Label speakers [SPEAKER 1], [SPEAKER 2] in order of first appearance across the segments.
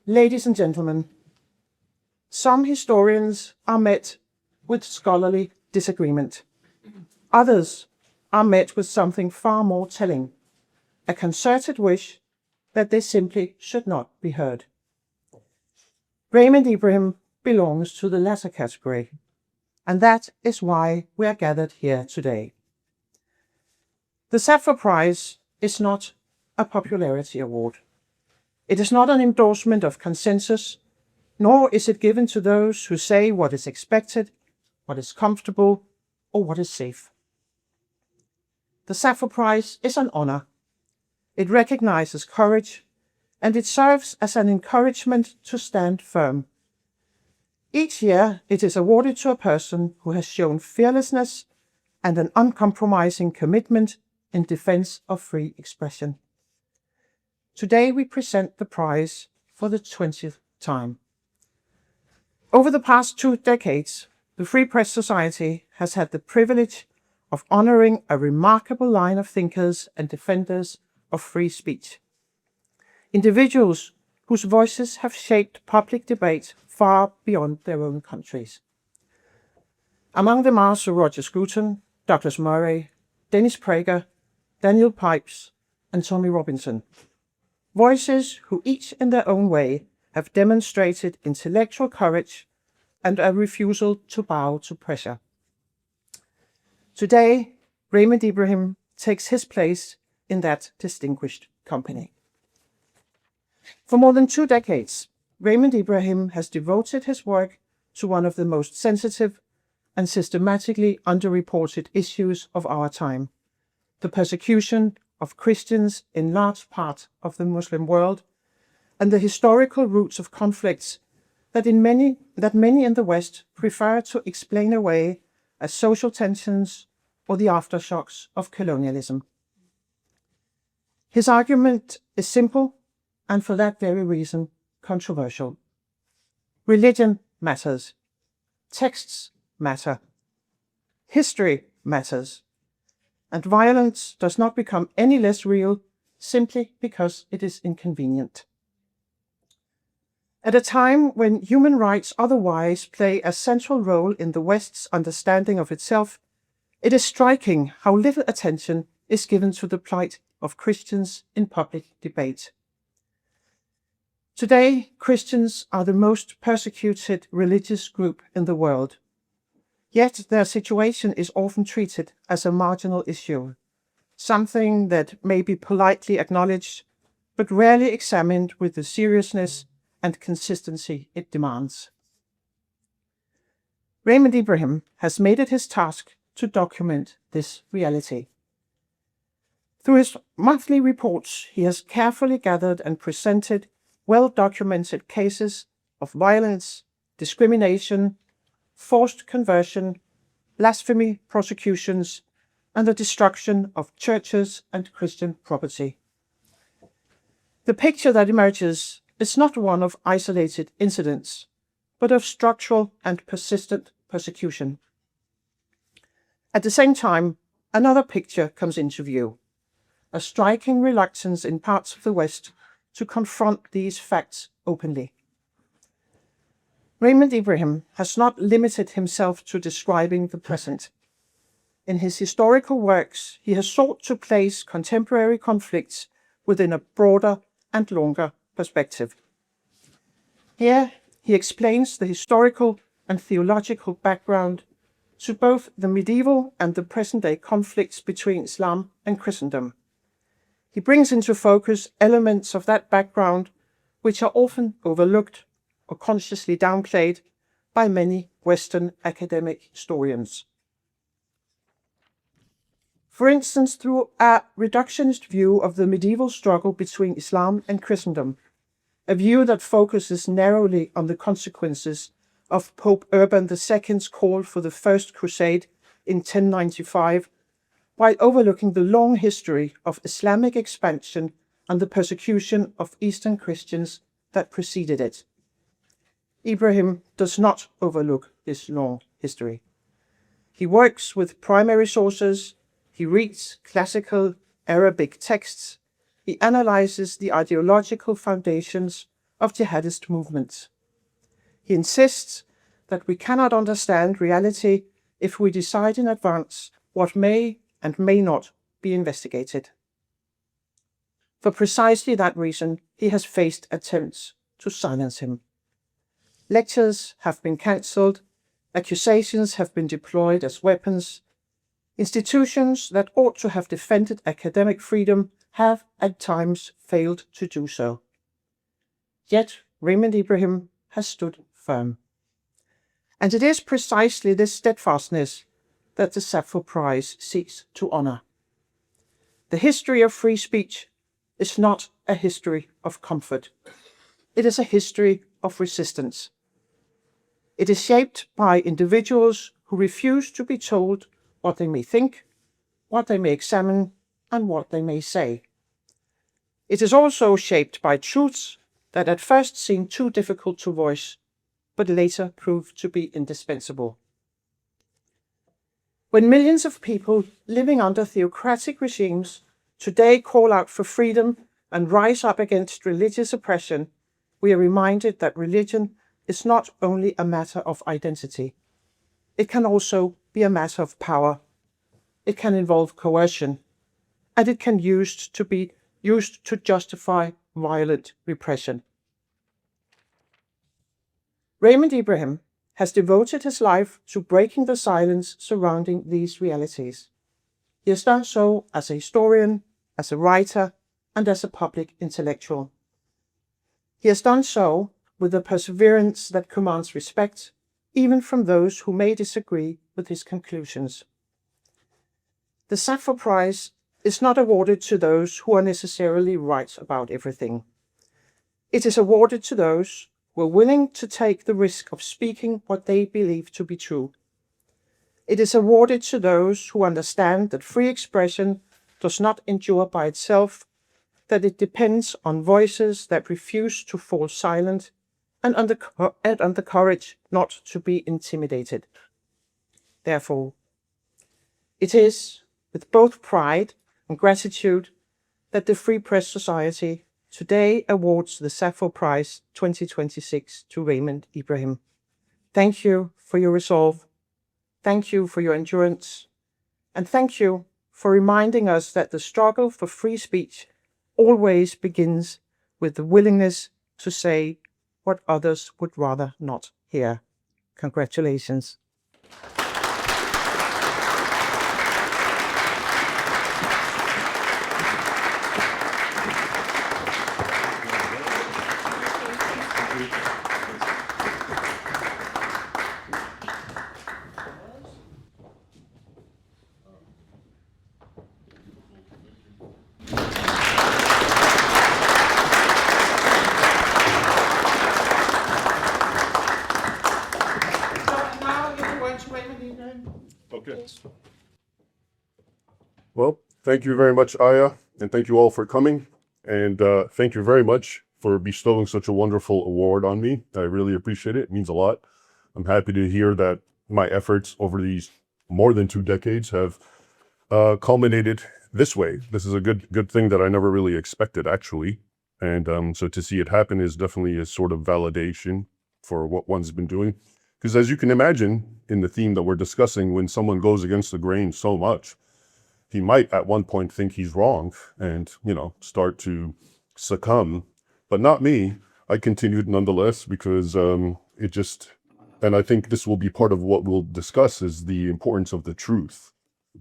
[SPEAKER 1] Ladies and gentlemen, some historians are met with scholarly disagreement. Others are met with something far more telling, a concerted wish that they simply should not be heard. Raymond Ibrahim belongs to the latter category, and that is why we are gathered here today. The Sappho Prize is not a popularity award. It is not an endorsement of consensus, nor is it given to those who say what is expected, what is comfortable, or what is safe. The Sappho Prize is an honor. It recognizes courage, and it serves as an encouragement to stand firm. Each year, it is awarded to a person who has shown fearlessness and an uncompromising commitment in defense of free expression. Today, we present the prize for the 20th time. Over the past 2 decades, the Free Press Society has had the privilege of honoring a remarkable line of thinkers and defenders of free speech. Individuals whose voices have shaped public debate far beyond their own countries. Among them are Sir Roger Scruton, Douglas Murray, Dennis Prager, Daniel Pipes, and Tommy Robinson. Voices who each in their own way have demonstrated intellectual courage and a refusal to bow to pressure. Today, Raymond Ibrahim takes his place in that distinguished company. For more than 2 decades, Raymond Ibrahim has devoted his work to one of the most sensitive and systematically underreported issues of our time, the persecution of Christians in large part of the Muslim world, and the historical roots of conflicts that many in the West prefer to explain away as social tensions or the aftershocks of colonialism. His argument is simple and for that very reason controversial. Religion matters. Texts matter. History matters. And violence does not become any less real simply because it is inconvenient. At a time when human rights otherwise play a central role in the West's understanding of itself, it is striking how little attention is given to the plight of Christians in public debate. Today, Christians are the most persecuted religious group in the world. Yet their situation is often treated as a marginal issue, something that may be politely acknowledged, but rarely examined with the seriousness and consistency it demands. Raymond Ibrahim has made it his task to document this reality. Through his monthly reports, he has carefully gathered and presented well-documented cases of violence, discrimination, forced conversion, blasphemy prosecutions, and the destruction of churches and Christian property. The picture that emerges is not one of isolated incidents, but of structural and persistent persecution. At the same time, another picture comes into view, a striking reluctance in parts of the West to confront these facts openly. Raymond Ibrahim has not limited himself to describing the present. In his historical works, he has sought to place contemporary conflicts within a broader and longer perspective. Here, he explains the historical and theological background to both the medieval and the present-day conflicts between Islam and Christendom. He brings into focus elements of that background which are often overlooked or consciously downplayed by many Western academic historians. For instance, through a reductionist view of the medieval struggle between Islam and Christendom, a view that focuses narrowly on the consequences of Pope Urban II's call for the First Crusade in 1095, while overlooking the long history of Islamic expansion and the persecution of Eastern Christians that preceded it. Ibrahim does not overlook this long history. He works with primary sources, he reads classical Arabic texts, he analyzes the ideological foundations of jihadist movements. He insists that we cannot understand reality if we decide in advance what may and may not be investigated. For precisely that reason, he has faced attempts to silence him. Lectures have been cancelled, accusations have been deployed as weapons. Institutions that ought to have defended academic freedom have at times failed to do so. Yet Raymond Ibrahim has stood firm. And it is precisely this steadfastness that the Sappho Prize seeks to honor. The history of free speech is not a history of comfort. It is a history of resistance. It is shaped by individuals who refuse to be told what they may think, what they may examine, and what they may say. It is also shaped by truths that at first seem too difficult to voice, but later proved to be indispensable. When millions of people living under theocratic regimes today call out for freedom and rise up against religious oppression, we are reminded that religion is not only a matter of identity. It can also be a matter of power. It can involve coercion, and it can be used to justify violent repression. Raymond Ibrahim has devoted his life to breaking the silence surrounding these realities. He has done so as a historian, as a writer, and as a public intellectual. He has done so with a perseverance that commands respect, even from those who may disagree with his conclusions. The Sappho Prize is not awarded to those who are necessarily right about everything. It is awarded to those who are willing to take the risk of speaking what they believe to be true. It is awarded to those who understand that free expression does not endure by itself, that it depends on voices that refuse to fall silent, and on the courage not to be intimidated. Therefore, it is with both pride and gratitude that the Free Press Society today awards the Sappho Prize 2026 to Raymond Ibrahim. Thank you for your resolve. Thank you for your endurance. And thank you for reminding us that the struggle for free speech always begins with the willingness to say what others would rather not hear. Congratulations.
[SPEAKER 2] Okay. Well, thank you very much, Aya, and thank you all for coming. And thank you very much for bestowing such a wonderful award on me. I really appreciate it. It means a lot. I'm happy to hear that my efforts over these more than 2 decades have culminated this way. This is a good thing that I never really expected, actually. And so to see it happen is definitely a sort of validation for what one's been doing. Because as you can imagine, in the theme that we're discussing, when someone goes against the grain so much, he might at one point think he's wrong and, start to succumb. But not me. I continued nonetheless because and I think this will be part of what we'll discuss, is the importance of the truth.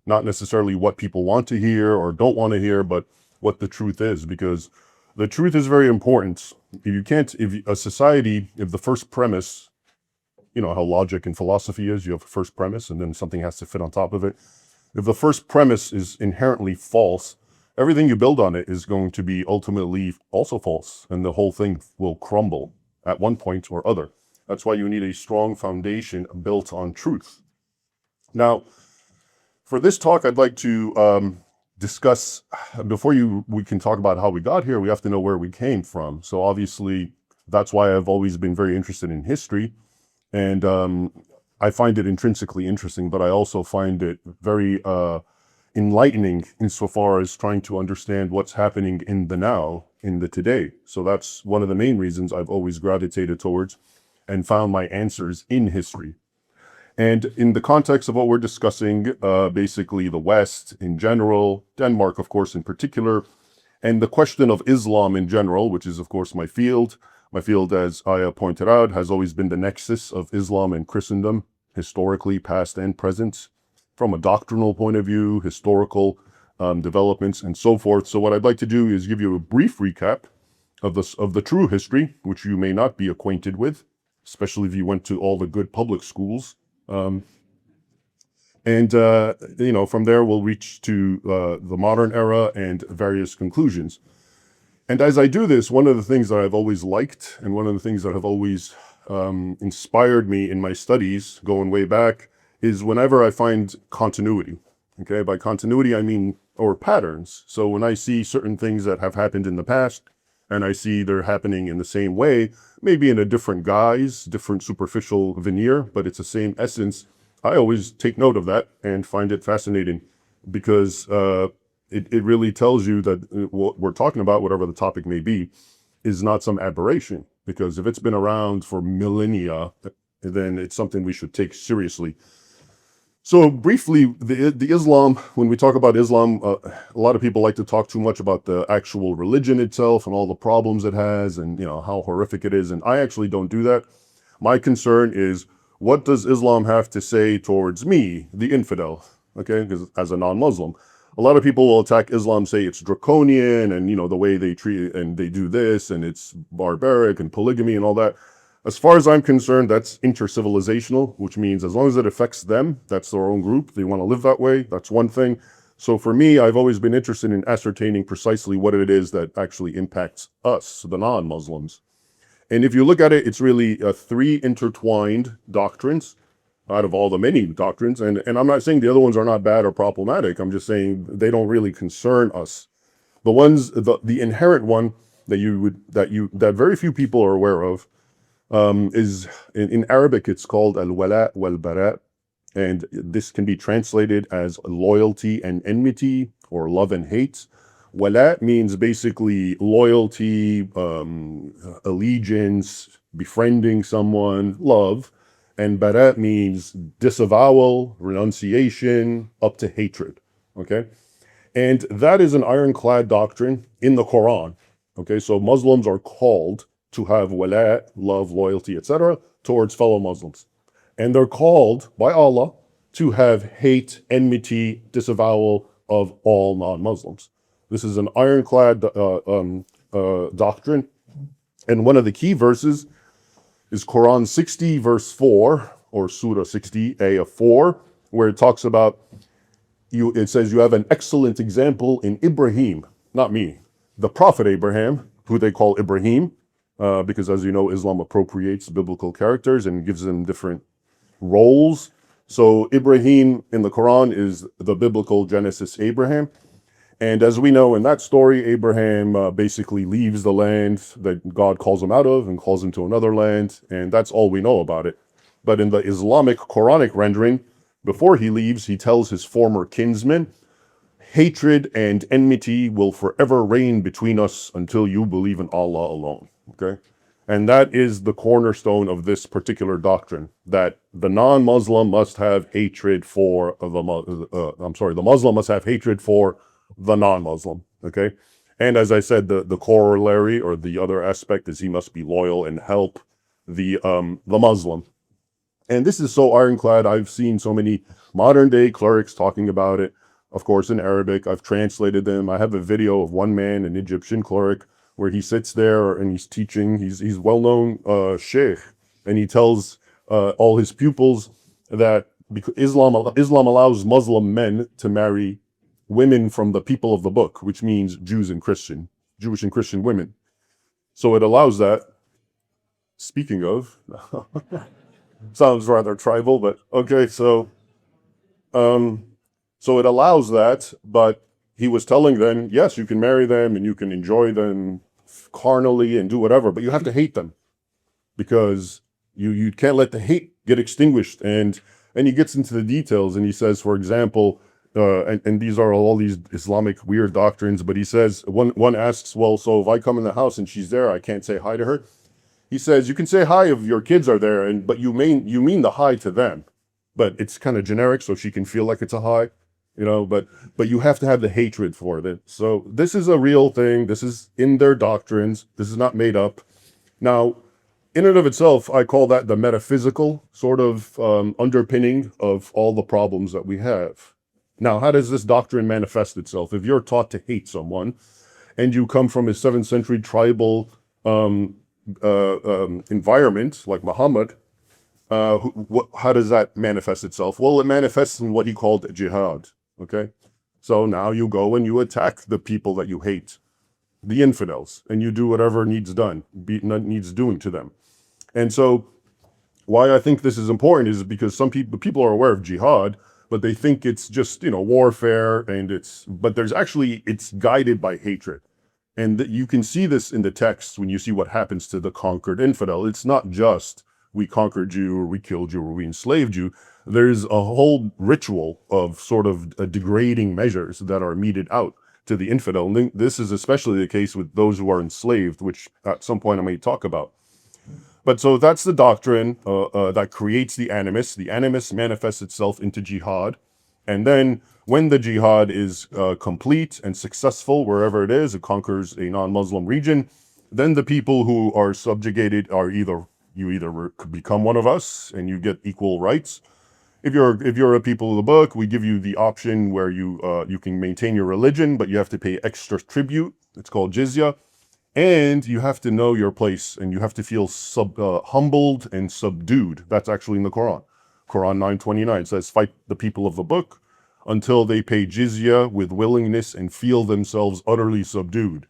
[SPEAKER 2] Not necessarily what people want to hear or don't want to hear, but what the truth is, because the truth is very important. If the first premise, how logic and philosophy is, you have a first premise and then something has to fit on top of it. If the first premise is inherently false, everything you build on it is going to be ultimately also false, and the whole thing will crumble at one point or other. That's why you need a strong foundation built on truth. Now, for this talk, I'd like to discuss, we can talk about how we got here, we have to know where we came from. So obviously, that's why I've always been very interested in history. And I find it intrinsically interesting, but I also find it very enlightening insofar as trying to understand what's happening in the now, in the today. So that's one of the main reasons I've always gravitated towards and found my answers in history. And in the context of what we're discussing, basically the West in general, Denmark, of course, in particular, and the question of Islam in general, which is, of course, my field. My field, as Aya pointed out, has always been the nexus of Islam and Christendom, historically, past and present, from a doctrinal point of view, historical developments, and so forth. So what I'd like to do is give you a brief recap of the true history, which you may not be acquainted with, especially if you went to all the good public schools. From there we'll reach to the modern era and various conclusions. And as I do this, one of the things that I've always liked, and one of the things that have always inspired me in my studies, going way back, is whenever I find continuity. Okay, by continuity I mean, or patterns. So when I see certain things that have happened in the past, and I see they're happening in the same way, maybe in a different guise, different superficial veneer, but it's the same essence, I always take note of that and find it fascinating, because it really tells you that what we're talking about, whatever the topic may be, is not some aberration. Because if it's been around for millennia, then it's something we should take seriously. So briefly, the Islam, when we talk about Islam, a lot of people like to talk too much about the actual religion itself and all the problems it has and how horrific it is. And I actually don't do that. My concern is, what does Islam have to say towards me, the infidel? Okay, because as a non-Muslim, a lot of people will attack Islam, say it's draconian and the way they treat it, and they do this and it's barbaric and polygamy and all that. As far as I'm concerned, that's intercivilizational, which means as long as it affects them, that's their own group, they want to live that way, that's one thing. So for me, I've always been interested in ascertaining precisely what it is that actually impacts us, the non-Muslims. And if you look at it, it's really three intertwined doctrines out of all the many doctrines. And I'm not saying the other ones are not bad or problematic. I'm just saying they don't really concern us. The ones, the inherent one that very few people are aware of, is in Arabic, it's called al-wala wal-bara, and this can be translated as loyalty and enmity, or love and hate. Wala means basically loyalty, allegiance, befriending someone, love, and bara means disavowal, renunciation, up to hatred. Okay, and that is an ironclad doctrine in the Quran. Okay, so Muslims are called to have wala, love, loyalty, etc., towards fellow Muslims. And they're called by Allah to have hate, enmity, disavowal of all non-Muslims. This is an ironclad doctrine. And one of the key verses is Quran 60, verse 4, or Surah 60, Aia 4, where it talks about, it says, you have an excellent example in Ibrahim, not me, the Prophet Abraham, who they call Ibrahim, because as you know, Islam appropriates biblical characters and gives them different roles. So Ibrahim in the Quran is the biblical Genesis Abraham. And as we know in that story, Abraham basically leaves the land that God calls him out of and calls him to another land. And that's all we know about it. But in the Islamic Quranic rendering, before he leaves, he tells his former kinsmen, hatred and enmity will forever reign between us until you believe in Allah alone. Okay, and that is the cornerstone of this particular doctrine, that the non-Muslim must have hatred for the Muslim must have hatred for the non-Muslim. Okay, and as I said, the corollary or the other aspect is he must be loyal and help the Muslim. And this is so ironclad. I've seen so many modern day clerics talking about it. Of course, in Arabic, I've translated them. I have a video of one man, an Egyptian cleric, where he sits there and he's teaching. He's well-known sheikh, and he tells all his pupils that because Islam allows Muslim men to marry women from the people of the book, which means Jewish and Christian women. So it allows that. Speaking of, sounds rather tribal, but okay. So it allows that, but he was telling them, yes, you can marry them and you can enjoy them carnally and do whatever, but you have to hate them, because you can't let the hate get extinguished. And he gets into the details, and he says, for example, and these are all these Islamic weird doctrines, but he says, one asks, well, so if I come in the house and she's there, I can't say hi to her. He says, you can say hi if your kids are there, but you mean the hi to them, but it's kind of generic, so she can feel like it's a hi, but you have to have the hatred for it. So this is a real thing. This is in their doctrines. This is not made up. Now, in and of itself, I call that the metaphysical sort of underpinning of all the problems that we have. Now, how does this doctrine manifest itself? If you're taught to hate someone and you come from a 7th century tribal environment like Muhammad, how does that manifest itself? Well, it manifests in what he called jihad, okay? So now you go and you attack the people that you hate, the infidels, and you do whatever needs needs doing to them. And so why I think this is important is because some people are aware of jihad, but they think it's just, warfare, and but it's guided by hatred. And you can see this in the text when you see what happens to the conquered infidel. It's not just we conquered you, or we killed you, or we enslaved you. There's a whole ritual of sort of degrading measures that are meted out to the infidel. And this is especially the case with those who are enslaved, which at some point I may talk about. But so that's the doctrine that creates the animus. The animus manifests itself into jihad. And then when the jihad is complete and successful, wherever it is, it conquers a non-Muslim region, then the people who are subjugated are you either become one of us and you get equal rights. If you're a people of the book, we give you the option where you can maintain your religion, but you have to pay extra tribute. It's called jizya. And you have to know your place, and you have to feel humbled and subdued. That's actually in the Quran. Quran 9:29 says, fight the people of the book until they pay jizya with willingness and feel themselves utterly subdued.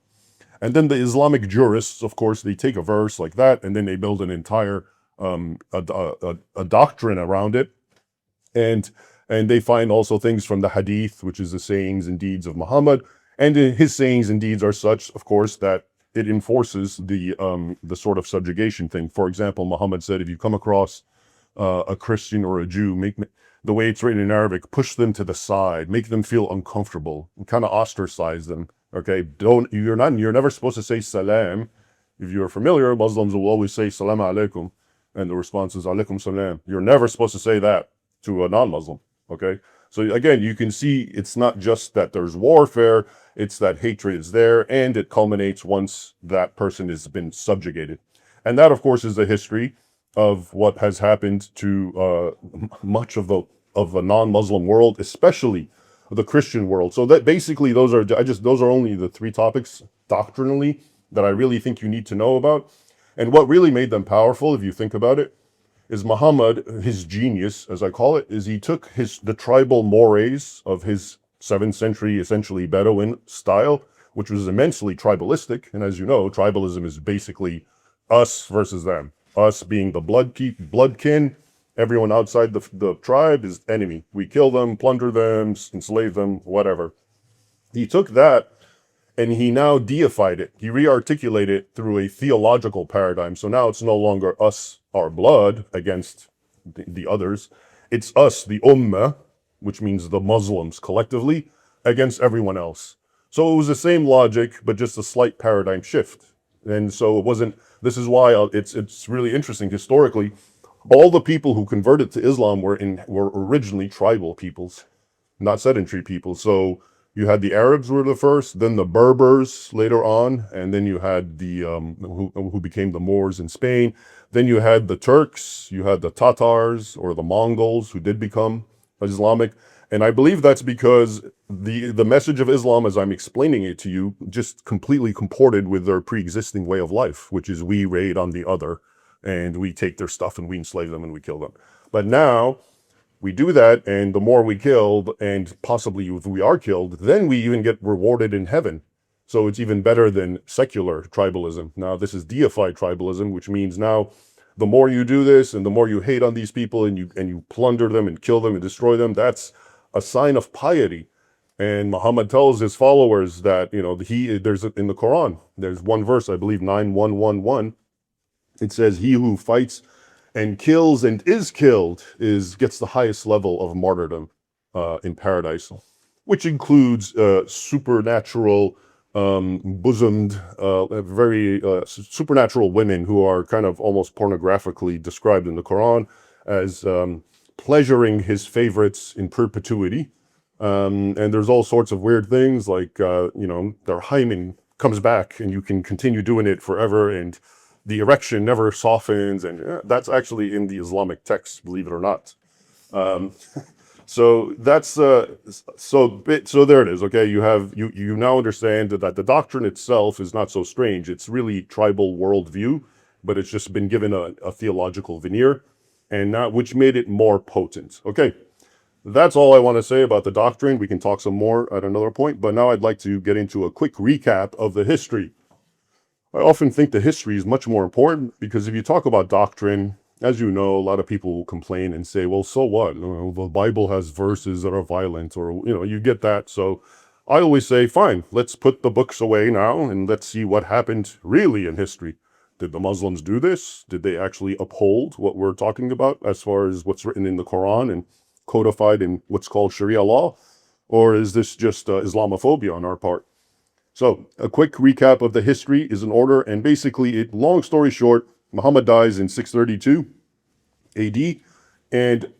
[SPEAKER 2] And then the Islamic jurists, of course, they take a verse like that, and then they build an entire a doctrine around it. And they find also things from the hadith, which is the sayings and deeds of Muhammad. And his sayings and deeds are such, of course, that it enforces the sort of subjugation thing. For example, Muhammad said, if you come across a Christian or a Jew, the way it's written in Arabic, push them to the side, make them feel uncomfortable, and kind of ostracize them. Okay, you're never supposed to say salam. If you're familiar, Muslims will always say salam alaikum, and the response is alaikum salam. You're never supposed to say that to a non-Muslim. Okay, so again, you can see it's not just that there's warfare. It's that hatred is there, and it culminates once that person has been subjugated. And that, of course, is the history of what has happened to much of the non-Muslim world, especially the Christian world. So that basically those are only the 3 topics doctrinally that I really think you need to know about. And what really made them powerful, if you think about it, is Muhammad, his genius, as I call it, is he took the tribal mores of his 7th century, essentially Bedouin style, which was immensely tribalistic. And as you know, tribalism is basically us versus them. Us being the bloodkin. Everyone outside the tribe is enemy. We kill them, plunder them, enslave them, whatever. He took that and he now deified it. He re-articulated it through a theological paradigm. So now it's no longer us, our blood, against the others. It's us, the ummah, which means the Muslims collectively, against everyone else. So it was the same logic, but just a slight paradigm shift. And so it wasn't, this is why it's really interesting. Historically, all the people who converted to Islam were originally tribal peoples, not sedentary people. So you had the Arabs were the first, then the Berbers later on, and then you had the who became the Moors in Spain. Then you had the Turks, you had the Tatars or the Mongols who did become Islamic. And I believe that's because the message of Islam, as I'm explaining it to you, just completely comported with their pre-existing way of life, which is we raid on the other, and we take their stuff, and we enslave them, and we kill them. But now, we do that, and the more we kill, and possibly if we are killed, then we even get rewarded in heaven. So it's even better than secular tribalism. Now, this is deified tribalism, which means now the more you do this, and the more you hate on these people, and you plunder them, and kill them, and destroy them, that's a sign of piety. And Muhammad tells his followers that, there's in the Quran, there's one verse, I believe 9:111. It says, he who fights and kills and is killed gets the highest level of martyrdom in paradise. which includes supernatural, bosomed, very supernatural women who are kind of almost pornographically described in the Quran as pleasuring his favorites in perpetuity. And there's all sorts of weird things like, their hymen comes back and you can continue doing it forever, and the erection never softens. And that's actually in the Islamic text, believe it or not. So that's so there it is. Okay, you now understand that the doctrine itself is not so strange. It's really tribal worldview, but it's just been given a theological veneer, and not which made it more potent. Okay, that's all I want to say about the doctrine. We can talk some more at another point, but now I'd like to get into a quick recap of the history. I often think the history is much more important because if you talk about doctrine, as you know, a lot of people will complain and say, well, so what? The Bible has verses that are violent, or, you get that. So I always say, fine, let's put the books away now and let's see what happened really in history. Did the Muslims do this? Did they actually uphold what we're talking about as far as what's written in the Quran and codified in what's called Sharia law? Or is this just Islamophobia on our part? So a quick recap of the history is in order, and basically, long story short, Muhammad dies in 632 AD, and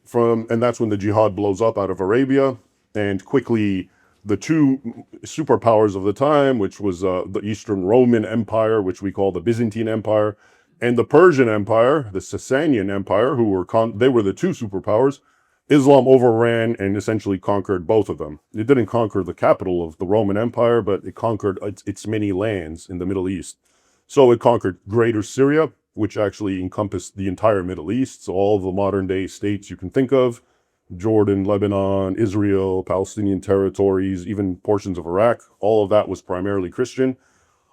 [SPEAKER 2] that's when the jihad blows up out of Arabia, and quickly the two superpowers of the time, which was the Eastern Roman Empire, which we call the Byzantine Empire, and the Persian Empire, the Sasanian Empire, they were the two superpowers. Islam overran and essentially conquered both of them. It didn't conquer the capital of the Roman Empire, but it conquered its many lands in the Middle East. So it conquered Greater Syria, which actually encompassed the entire Middle East. So all the modern day states you can think of, Jordan, Lebanon, Israel, Palestinian territories, even portions of Iraq, all of that was primarily Christian.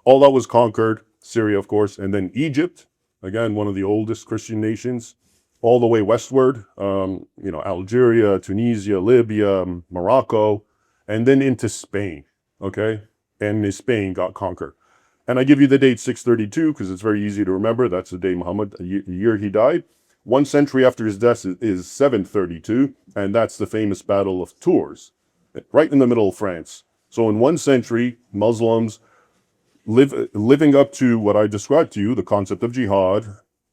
[SPEAKER 2] All that was conquered, Syria, of course, and then Egypt, again, one of the oldest Christian nations, all the way westward, Algeria, Tunisia, Libya, Morocco, and then into Spain, okay? And Spain got conquered. And I give you the date 632 because it's very easy to remember. That's the day Muhammad, the year he died. 1 century after his death is 732, and that's the famous Battle of Tours, right in the middle of France. So in 1 century, Muslims living up to what I described to you, the concept of jihad,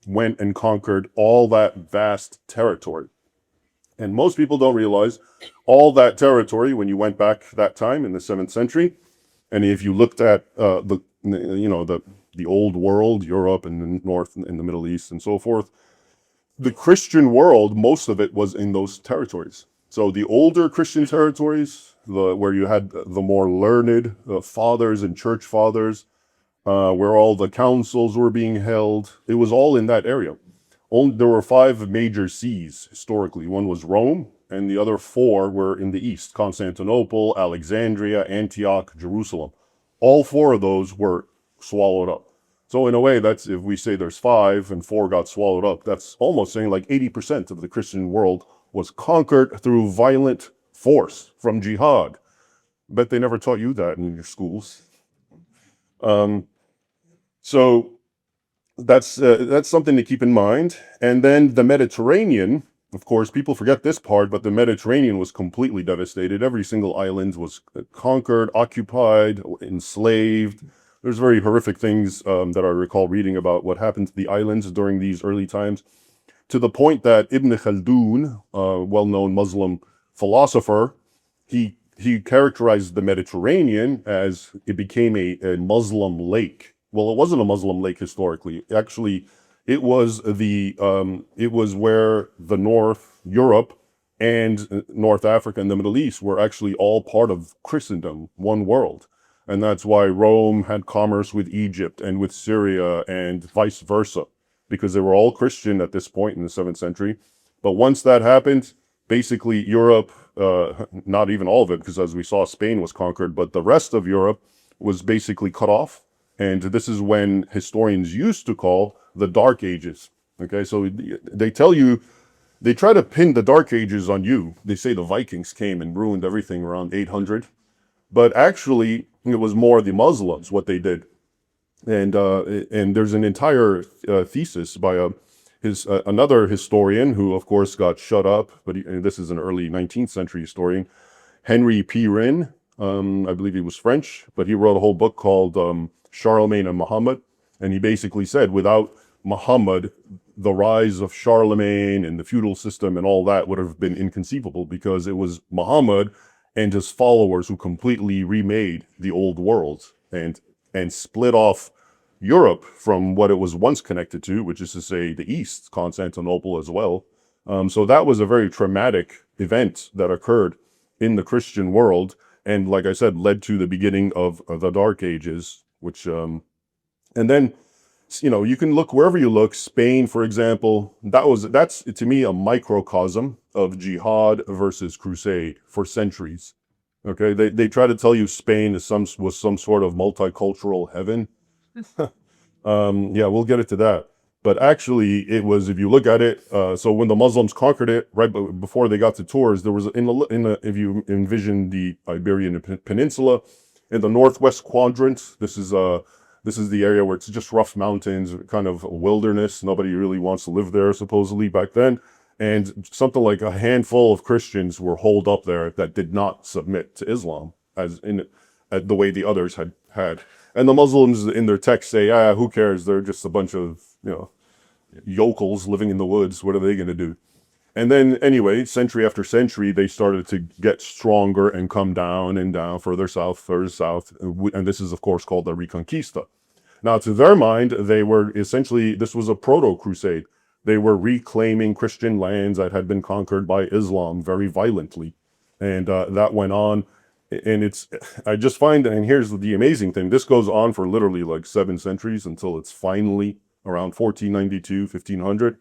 [SPEAKER 2] went and conquered all that vast territory. And most people don't realize all that territory when you went back that time in the 7th century. And if you looked at the old world, Europe and the North and the Middle East and so forth, the Christian world, most of it was in those territories. So the older Christian territories, where you had the more learned fathers and church fathers, where all the councils were being held, it was all in that area. There were 5 major sees historically. One was Rome, and the other 4 were in the east: Constantinople, Alexandria, Antioch, Jerusalem. All 4 of those were swallowed up. So in a way, that's, if we say there's 5 and 4 got swallowed up, that's almost saying like 80% of the Christian world was conquered through violent force from jihad. Bet they never taught you that in your schools. So that's something to keep in mind. And then the Mediterranean, of course, people forget this part, but the Mediterranean was completely devastated. Every single island was conquered, occupied, enslaved. There's very horrific things that I recall reading about what happened to the islands during these early times, to the point that Ibn Khaldun, a well-known Muslim philosopher, he characterized the Mediterranean as it became a Muslim lake. Well, it wasn't a Muslim lake historically. Actually, it was where the North Europe and North Africa and the Middle East were actually all part of Christendom, one world. And that's why Rome had commerce with Egypt and with Syria and vice versa, because they were all Christian at this point in the 7th century. But once that happened, basically Europe, not even all of it, because as we saw, Spain was conquered, but the rest of Europe was basically cut off. And this is when historians used to call the Dark Ages. Okay, so they tell you, they try to pin the Dark Ages on you. They say the Vikings came and ruined everything around 800. But actually, it was more the Muslims, what they did. And there's an entire thesis by another historian who, of course, got shut up, but this is an early 19th century historian. Henry Pirenne. I believe he was French, but he wrote a whole book called Charlemagne and Muhammad. And he basically said, without Muhammad, the rise of Charlemagne and the feudal system and all that would have been inconceivable, because it was Muhammad and his followers who completely remade the old world and split off Europe from what it was once connected to, which is to say the East, Constantinople as well. So that was a very traumatic event that occurred in the Christian world, and like I said, led to the beginning of the Dark Ages, which, and then, you can look wherever you look. Spain, for example, that's to me a microcosm of jihad versus crusade for centuries. Okay, they try to tell you Spain was some sort of multicultural heaven. Yeah, we'll get into that. But actually, it was, if you look at it, so when the Muslims conquered it, right before they got to Tours, there was if you envision the Iberian Peninsula, in the northwest quadrant, this is the area where it's just rough mountains, kind of a wilderness. Nobody really wants to live there, supposedly, back then. And something like a handful of Christians were holed up there that did not submit to Islam, the way the others had. And the Muslims in their texts say, who cares? They're just a bunch of, yokels living in the woods. What are they going to do? And then anyway, century after century, they started to get stronger and come down and down, further south. And this is, of course, called the Reconquista. Now, to their mind, they were essentially, this was a proto-crusade. They were reclaiming Christian lands that had been conquered by Islam very violently. And that went on. And I just find, and here's the amazing thing, this goes on for literally like 7 centuries until it's finally around 1492, 1500.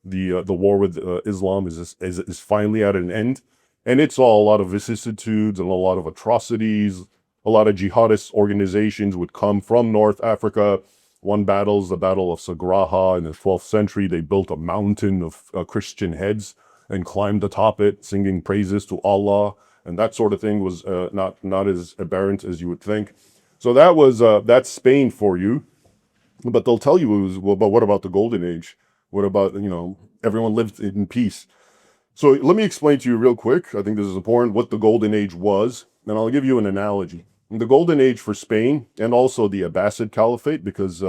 [SPEAKER 2] The war with Islam is finally at an end. And it's all a lot of vicissitudes and a lot of atrocities. A lot of jihadist organizations would come from North Africa. One battle is the Battle of Sagraha in the 12th century. They built a mountain of Christian heads and climbed atop it, singing praises to Allah. And that sort of thing was not as aberrant as you would think. So that's Spain for you. But they'll tell you, but what about the Golden Age? What about, everyone lived in peace? So let me explain to you real quick, I think this is important, what the Golden Age was. And I'll give you an analogy. The Golden Age for Spain, and also the Abbasid Caliphate, because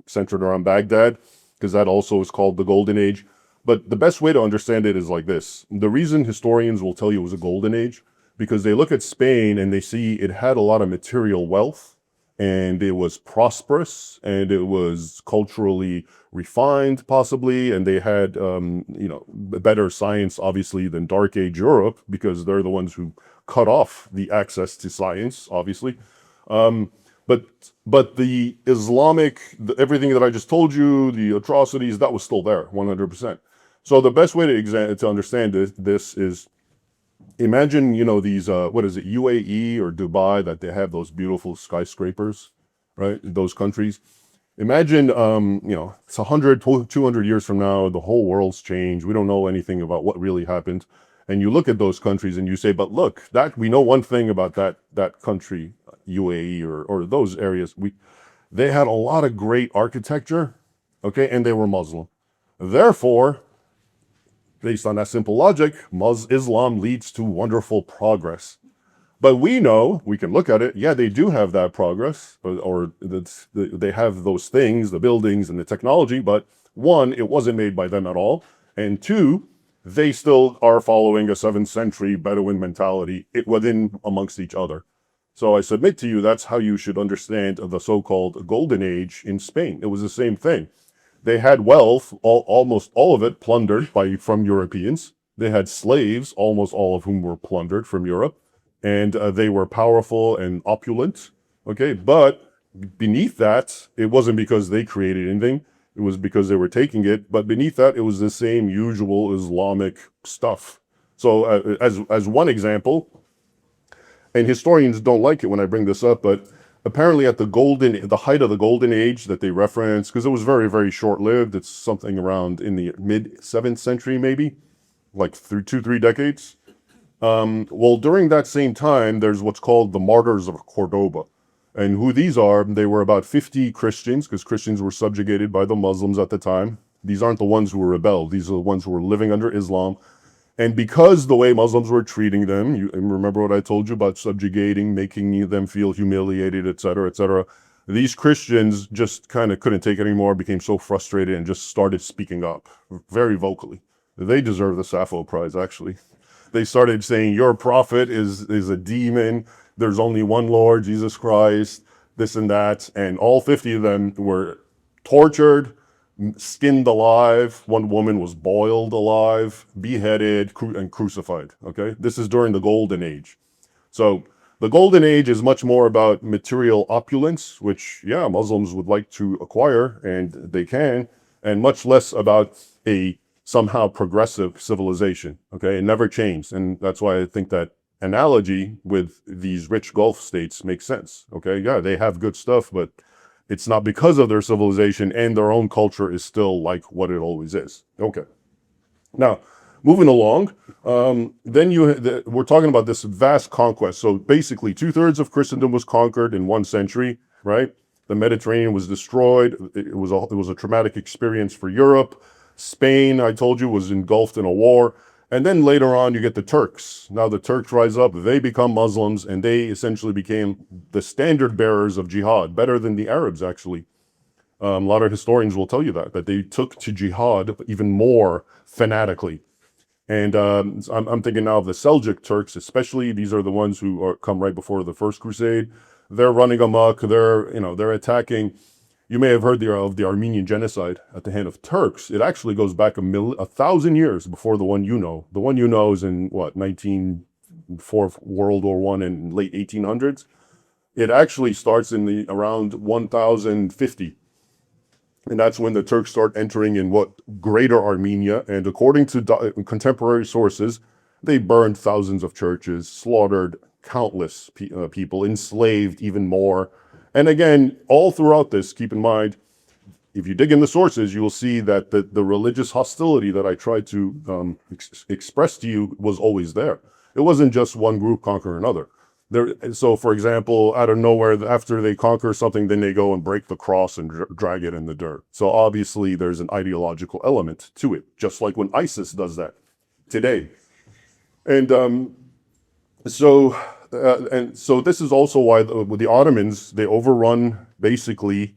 [SPEAKER 2] centered around Baghdad, because that also is called the Golden Age. But the best way to understand it is like this. The reason historians will tell you it was a golden age, because they look at Spain and they see it had a lot of material wealth, and it was prosperous, and it was culturally refined, possibly, and they had, better science, obviously, than Dark Age Europe, because they're the ones who cut off the access to science, obviously. But the Islamic, everything that I just told you, the atrocities, that was still there, 100%. So the best way to understand this is, imagine, these, UAE or Dubai, that they have those beautiful skyscrapers, right? Those countries. Imagine, it's 100, 200 years from now, the whole world's changed. We don't know anything about what really happened. And you look at those countries and you say, but look, that we know one thing about that country, UAE or those areas. They had a lot of great architecture, okay, and they were Muslim. Therefore, based on that simple logic, Islam leads to wonderful progress. But we know, we can look at it, yeah, they do have that progress, or they have those things, the buildings and the technology, but one, it wasn't made by them at all, and two, they still are following a 7th century Bedouin mentality within amongst each other. So I submit to you, that's how you should understand the so-called Golden Age in Spain. It was the same thing. They had wealth, almost all of it plundered from Europeans. They had slaves, almost all of whom were plundered from Europe. And they were powerful and opulent. Okay, but beneath that, it wasn't because they created anything. It was because they were taking it. But beneath that, it was the same usual Islamic stuff. So as one example, and historians don't like it when I bring this up, but apparently at the height of the Golden Age that they reference, because it was very, very short-lived, it's something around in the mid-7th century maybe, like through 2-3 decades. Well, during that same time, there's what's called the Martyrs of Cordoba. And who these are, they were about 50 Christians, because Christians were subjugated by the Muslims at the time. These aren't the ones who were rebelled. These are the ones who were living under Islam. And because the way Muslims were treating them, you remember what I told you about subjugating, making them feel humiliated, etc., these Christians just kind of couldn't take it anymore, became so frustrated, and just started speaking up very vocally. They deserve the Sappho Prize, actually. They started saying, your prophet is a demon. There's only one Lord, Jesus Christ, this and that. And all 50 of them were tortured, skinned alive. One woman was boiled alive, beheaded, and crucified. Okay, this is during the Golden Age. So the Golden Age is much more about material opulence, which, yeah, Muslims would like to acquire, and they can, and much less about a somehow progressive civilization. Okay, it never changed, and that's why I think that analogy with these rich Gulf states makes sense. Okay, yeah, they have good stuff, but it's not because of their civilization, and their own culture is still like what it always is. Okay. Now, moving along, we're talking about this vast conquest. So basically, 2/3 of Christendom was conquered in 1 century, right? The Mediterranean was destroyed. It was a traumatic experience for Europe. Spain, I told you, was engulfed in a war. And then later on, you get the Turks. Now the Turks rise up, they become Muslims, and they essentially became the standard bearers of jihad, better than the Arabs, actually. A lot of historians will tell you that they took to jihad even more fanatically. And I'm thinking now of the Seljuk Turks, especially. These are the ones who come right before the First Crusade. They're running amok. They're attacking. You may have heard of the Armenian genocide at the hand of Turks. It actually goes back 1,000 years before the one you know. The one you know is in what, World War I and late 1800s. It actually starts in around 1050. And that's when the Turks start entering in what, Greater Armenia. And according to contemporary sources, they burned thousands of churches, slaughtered countless people, enslaved even more. And again, all throughout this, keep in mind, if you dig in the sources, you will see that the religious hostility that I tried to express to you was always there. It wasn't just one group conquer another. So, for example, out of nowhere, after they conquer something, then they go and break the cross and drag it in the dirt. So obviously, there's an ideological element to it, just like when ISIS does that today. And so this is also why with the Ottomans, they overrun basically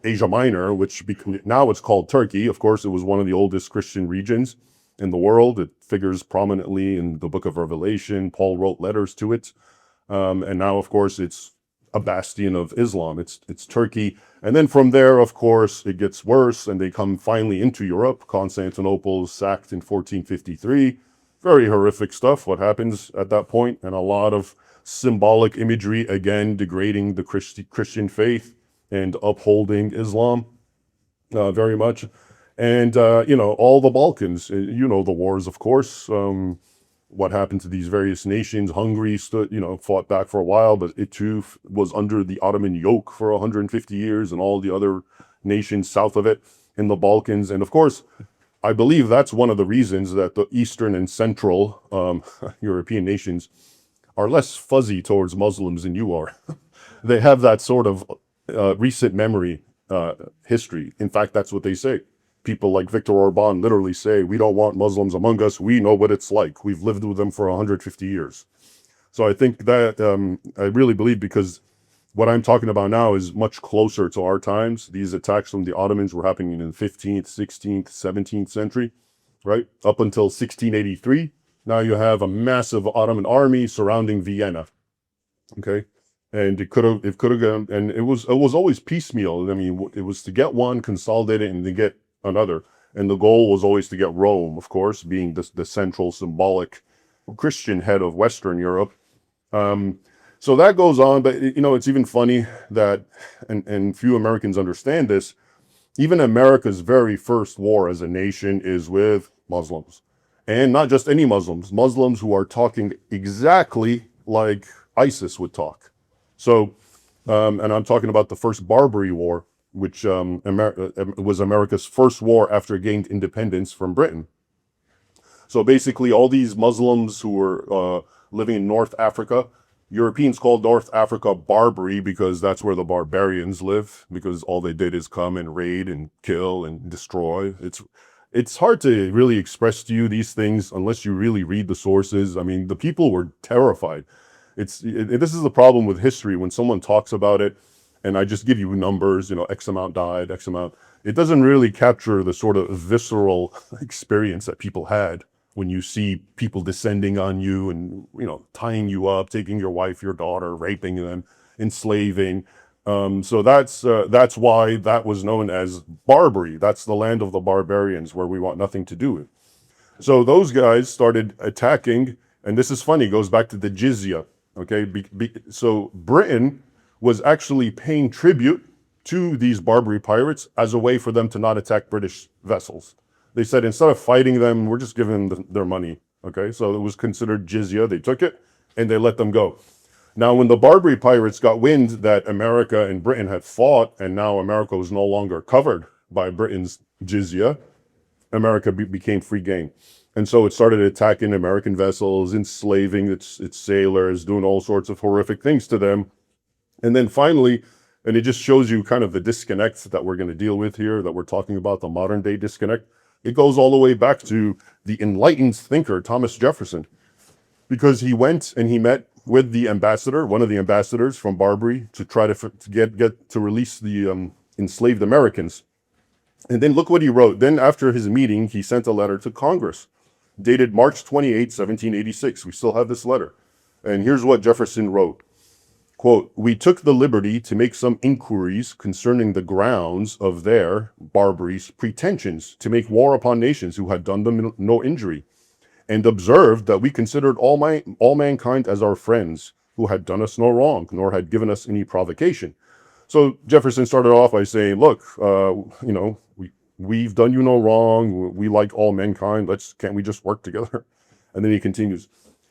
[SPEAKER 2] Asia Minor, which now it's called Turkey. Of course, it was one of the oldest Christian regions in the world. It figures prominently in the book of Revelation. Paul wrote letters to it. And now, of course, it's a bastion of Islam. It's Turkey. And then from there, of course, it gets worse, and they come finally into Europe. Constantinople is sacked in 1453. Very horrific stuff, what happens at that point, and a lot of symbolic imagery, again, degrading the Christian faith and upholding Islam very much. And, all the Balkans, the wars, of course, what happened to these various nations. Hungary fought back for a while, but it too was under the Ottoman yoke for 150 years, and all the other nations south of it in the Balkans. And of course, I believe that's one of the reasons that the Eastern and Central European nations are less fuzzy towards Muslims than you are. They have that sort of recent memory history. In fact, that's what they say. People like Viktor Orban literally say, we don't want Muslims among us. We know what it's like. We've lived with them for 150 years. So I think that I really believe, because what I'm talking about now is much closer to our times. These attacks from the Ottomans were happening in the 15th, 16th, 17th century, right? Up until 1683. Now you have a massive Ottoman army surrounding Vienna. Okay. And it could have gone, and it was always piecemeal. I mean, it was to get one, consolidate it, and to get another. And the goal was always to get Rome, of course, being the central symbolic Christian head of Western Europe. So that goes on, but it's even funny that, and few Americans understand this, even America's very first war as a nation is with Muslims. And not just any Muslims who are talking exactly like ISIS would talk. So, and I'm talking about the first Barbary War, which was America's first war after it gained independence from Britain. So basically, all these Muslims who were living in North Africa, Europeans called North Africa Barbary because that's where the barbarians live, because all they did is come and raid and kill and destroy. it's hard to really express to you these things unless you really read the sources. I mean, the people were terrified. This is the problem with history when someone talks about it, and I just give you numbers, X amount died, X amount. It doesn't really capture the sort of visceral experience that people had when you see people descending on you and, tying you up, taking your wife, your daughter, raping them, enslaving. So that's why that was known as Barbary. That's the land of the barbarians where we want nothing to do with. So those guys started attacking, and this is funny, it goes back to the jizya. Okay, so Britain was actually paying tribute to these Barbary pirates as a way for them to not attack British vessels. They said, instead of fighting them, we're just giving them their money. Okay, so it was considered jizya. They took it and they let them go. Now, when the Barbary pirates got wind that America and Britain had fought, and now America was no longer covered by Britain's jizya, America became free game. And so it started attacking American vessels, enslaving its sailors, doing all sorts of horrific things to them. And then finally, and it just shows you kind of the disconnect that we're going to deal with here, that we're talking about, the modern day disconnect. It goes all the way back to the enlightened thinker, Thomas Jefferson, because he went and he met with the ambassador, one of the ambassadors from Barbary, to try to get to release the enslaved Americans. And then look what he wrote. Then after his meeting, he sent a letter to Congress, dated March 28, 1786. We still have this letter. And here's what Jefferson wrote. Quote, "We took the liberty to make some inquiries concerning the grounds of their, Barbary's, pretensions to make war upon nations who had done them no injury, and observed that we considered all mankind as our friends, who had done us no wrong, nor had given us any provocation." So Jefferson started off by saying, look, we've done you no wrong. We like all mankind. Can't we just work together? And then he continues,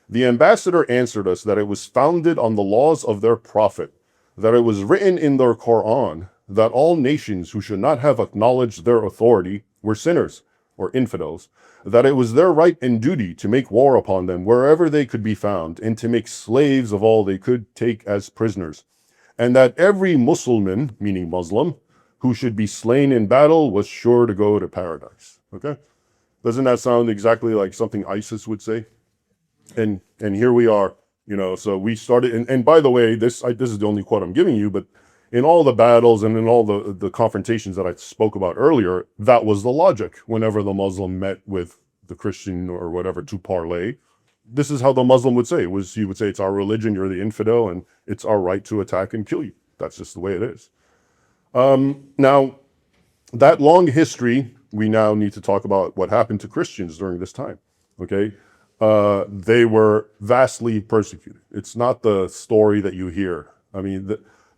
[SPEAKER 2] "The ambassador answered us that it was founded on the laws of their prophet, that it was written in their Quran, that all nations who should not have acknowledged their authority were sinners or infidels, that it was their right and duty to make war upon them wherever they could be found, and to make slaves of all they could take as prisoners, and that every Mussulman, meaning Muslim, who should be slain in battle was sure to go to paradise." Okay? Doesn't that sound exactly like something ISIS would say? And here we are, so we started, and by the way, this is the only quote I'm giving you, but in all the battles and in all the confrontations that I spoke about earlier, that was the logic. Whenever the Muslim met with the Christian or whatever to parley, this is how the Muslim would say. He would say, it's our religion, you're the infidel, and it's our right to attack and kill you. That's just the way it is. Now, that long history, we now need to talk about what happened to Christians during this time, okay? They were vastly persecuted. It's not the story that you hear. I mean,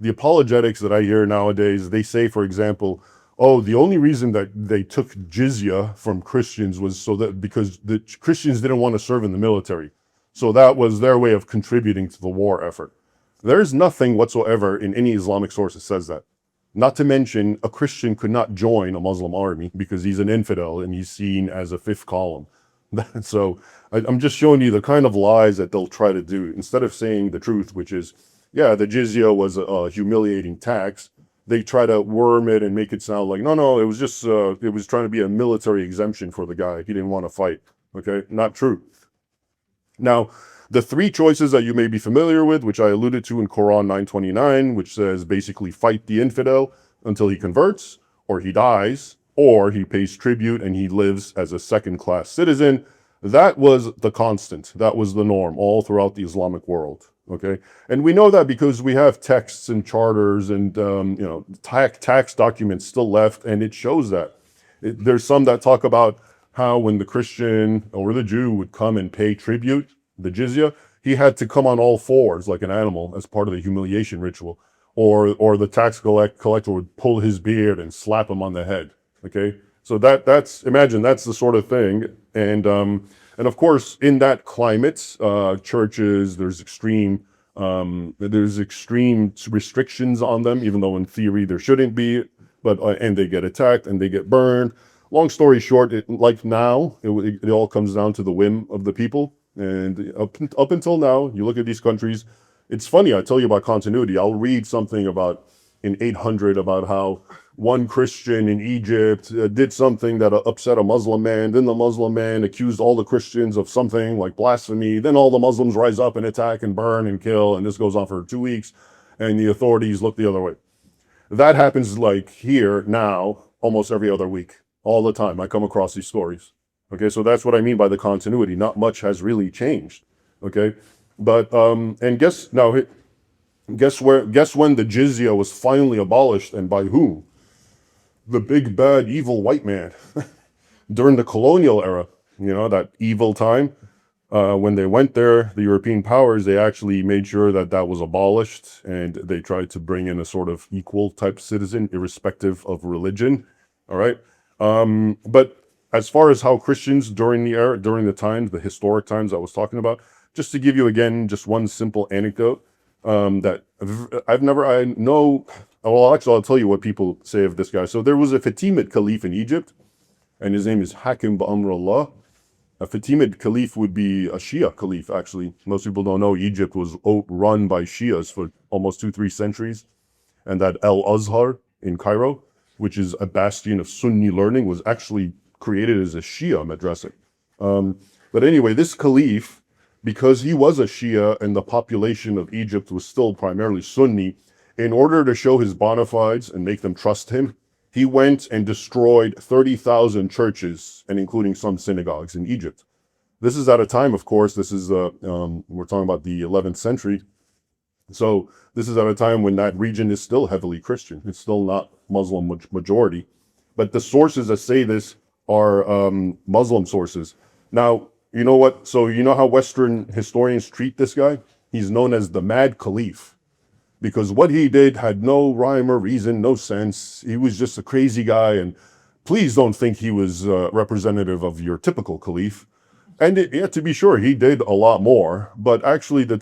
[SPEAKER 2] the apologetics that I hear nowadays, they say, for example, oh, the only reason that they took jizya from Christians was because the Christians didn't want to serve in the military. So that was their way of contributing to the war effort. There's nothing whatsoever in any Islamic source that says that. Not to mention, a Christian could not join a Muslim army because he's an infidel and he's seen as a fifth column. So I'm just showing you the kind of lies that they'll try to do. Instead of saying the truth, which is, yeah, the jizya was a humiliating tax, they try to worm it and make it sound like, no, it was just, it was trying to be a military exemption for the guy. He didn't want to fight. Okay, not true. Now, the three choices that you may be familiar with, which I alluded to in Quran 9:29, which says basically fight the infidel until he converts, or he dies, or he pays tribute and he lives as a second-class citizen. That was the constant. That was the norm all throughout the Islamic world. Okay, and we know that because we have texts and charters and tax documents still left, and it shows that. There's some that talk about how when the Christian or the Jew would come and pay tribute, the jizya, he had to come on all fours like an animal as part of the humiliation ritual, or the tax collector would pull his beard and slap him on the head. Okay, so imagine that's the sort of thing, and of course in that climate, churches, there's extreme restrictions on them, even though in theory there shouldn't be, but and they get attacked and they get burned. Long story short, like now, it all comes down to the whim of the people. And up until now, you look at these countries, it's funny, I tell you about continuity. I'll read something about in 800 about how one Christian in Egypt did something that upset a Muslim man. Then the Muslim man accused all the Christians of something like blasphemy. Then all the Muslims rise up and attack and burn and kill. And this goes on for 2 weeks. And the authorities look the other way. That happens like here now, almost every other week, all the time. I come across these stories. Okay, so that's what I mean by the continuity. Not much has really changed. Okay, but and guess when the jizya was finally abolished, and by whom? The big bad evil white man during the colonial era. You know, that evil time. When they went there, the European powers, they actually made sure that that was abolished, and they tried to bring in a sort of equal type citizen, irrespective of religion. All right. But as far as how Christians during the era, during the times, the historic times I was talking about, just to give you again, just one simple anecdote, that I know, well, actually, I'll tell you what people say of this guy. So there was a Fatimid Caliph in Egypt, and his name is Hakim Ba'amrullah. A Fatimid Caliph would be a Shia Caliph, actually. Most people don't know Egypt was run by Shias for almost 2-3 centuries. And that Al-Azhar in Cairo, which is a bastion of Sunni learning, was actually created as a Shia madrasa. But anyway, this Caliph, because he was a Shia and the population of Egypt was still primarily Sunni, in order to show his bona fides and make them trust him, he went and destroyed 30,000 churches, and including some synagogues in Egypt. This is at a time, of course, this is, we're talking about the 11th century. So this is at a time when that region is still heavily Christian. It's still not Muslim majority. But the sources that say this are Muslim sources. Now, you know what? So you know how Western historians treat this guy? He's known as the Mad Caliph, because what he did had no rhyme or reason, no sense. He was just a crazy guy, and please don't think he was representative of your typical caliph. And to be sure, he did a lot more, but actually the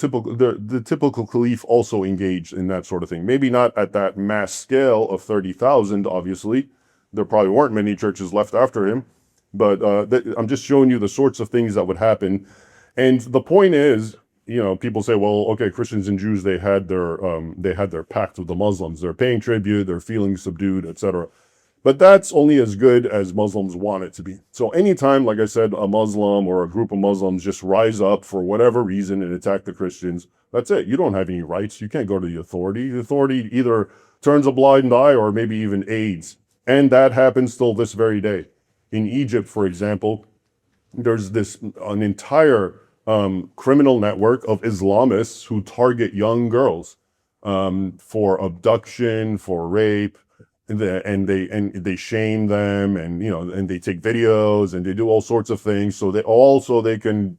[SPEAKER 2] typical caliph also engaged in that sort of thing. Maybe not at that mass scale of 30,000, obviously. There probably weren't many churches left after him, but I'm just showing you the sorts of things that would happen. And the point is, you know, people say, well, okay, Christians and Jews, they had their pact with the Muslims. They're paying tribute, they're feeling subdued, etc. But that's only as good as Muslims want it to be. So anytime, like I said, a Muslim or a group of Muslims just rise up for whatever reason and attack the Christians, that's it. You don't have any rights. You can't go to the authority. The authority either turns a blind eye or maybe even aids. And that happens still this very day. In Egypt, for example, there's an entire criminal network of Islamists who target young girls for abduction, for rape, and they shame them, and you know, and they take videos and they do all sorts of things so they can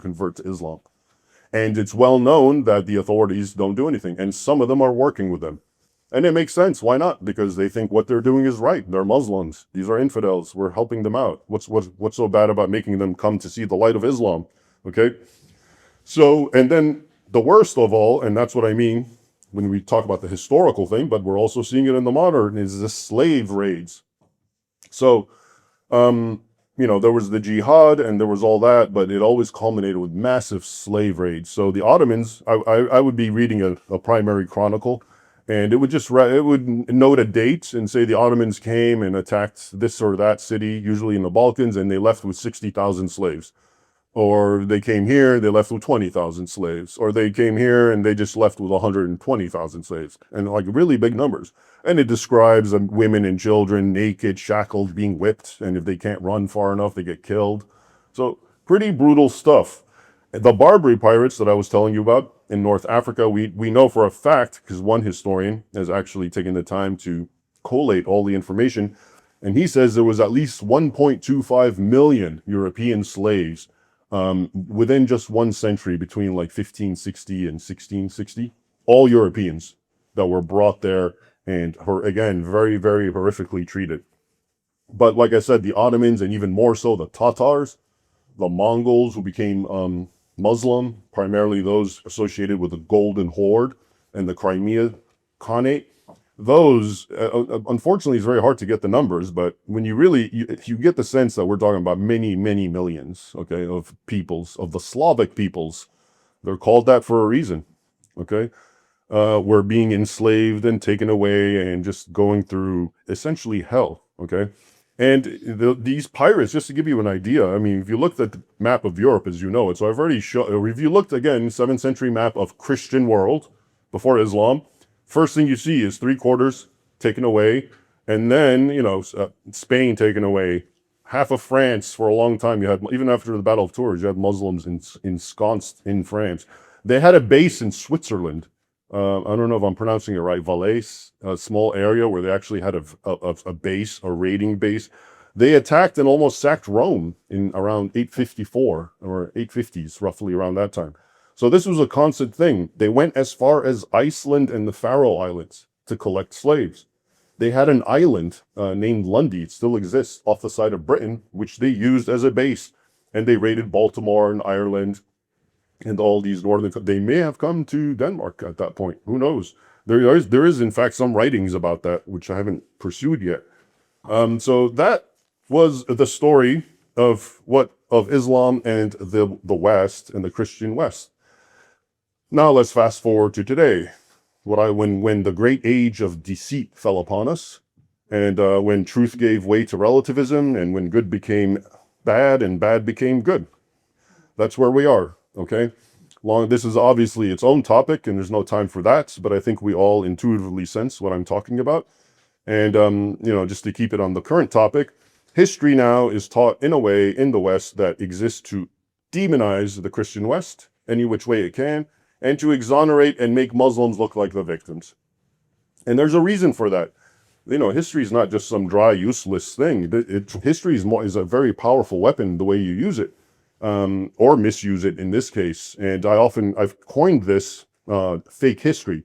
[SPEAKER 2] convert to Islam. And it's well known that the authorities don't do anything, and some of them are working with them. And it makes sense. Why not? Because they think what they're doing is right. They're Muslims. These are infidels. We're helping them out. What's so bad about making them come to see the light of Islam? Okay. So, and then the worst of all, and that's what I mean when we talk about the historical thing, but we're also seeing it in the modern, is the slave raids. So, you know, there was the jihad and there was all that, but it always culminated with massive slave raids. So the Ottomans, I would be reading a primary chronicle, and it would note a date and say the Ottomans came and attacked this or that city, usually in the Balkans, and they left with 60,000 slaves. Or they came here, they left with 20,000 slaves. Or they came here and they just left with 120,000 slaves. And like really big numbers. And it describes women and children naked, shackled, being whipped. And if they can't run far enough, they get killed. So pretty brutal stuff. The Barbary pirates that I was telling you about in North Africa, we know for a fact, because one historian has actually taken the time to collate all the information, and he says there was at least 1.25 million European slaves within just one century, between like 1560 and 1660, all Europeans that were brought there and again, very, very horrifically treated. But like I said, the Ottomans, and even more so the Tatars, the Mongols who became Muslim, primarily those associated with the Golden Horde and the Crimea Khanate, those, unfortunately, it's very hard to get the numbers, but when you get the sense that we're talking about many, many millions, okay, of peoples, of the Slavic peoples. They're called that for a reason, okay? were being enslaved and taken away and just going through essentially hell, okay? And these pirates, just to give you an idea, I mean, if you looked at the map of Europe, as you know it, so I've already shown, if you looked again, 7th century map of Christian world before Islam, first thing you see is 3/4 taken away, and then, you know, Spain taken away, half of France for a long time. You had, even after the Battle of Tours, you had Muslims ensconced in France. They had a base in Switzerland. I don't know if I'm pronouncing it right, Valais, a small area where they actually had a base, a raiding base. They attacked and almost sacked Rome in around 854 or 850s, roughly around that time. So this was a constant thing. They went as far as Iceland and the Faroe Islands to collect slaves. They had an island named Lundy, it still exists, off the side of Britain, which they used as a base. And they raided Baltimore and Ireland and all these northern, they may have come to Denmark at that point. Who knows? There is in fact some writings about that, which I haven't pursued yet. So that was the story of Islam and the West and the Christian West. Now let's fast forward to today. When the great age of deceit fell upon us, and when truth gave way to relativism, and when good became bad and bad became good. That's where we are. Okay, this is obviously its own topic, and there's no time for that, but I think we all intuitively sense what I'm talking about. And, you know, just to keep it on the current topic, history now is taught in a way in the West that exists to demonize the Christian West any which way it can, and to exonerate and make Muslims look like the victims. And there's a reason for that. You know, history is not just some dry, useless thing. History is a very powerful weapon the way you use it. Or misuse it in this case. And I've coined this fake history.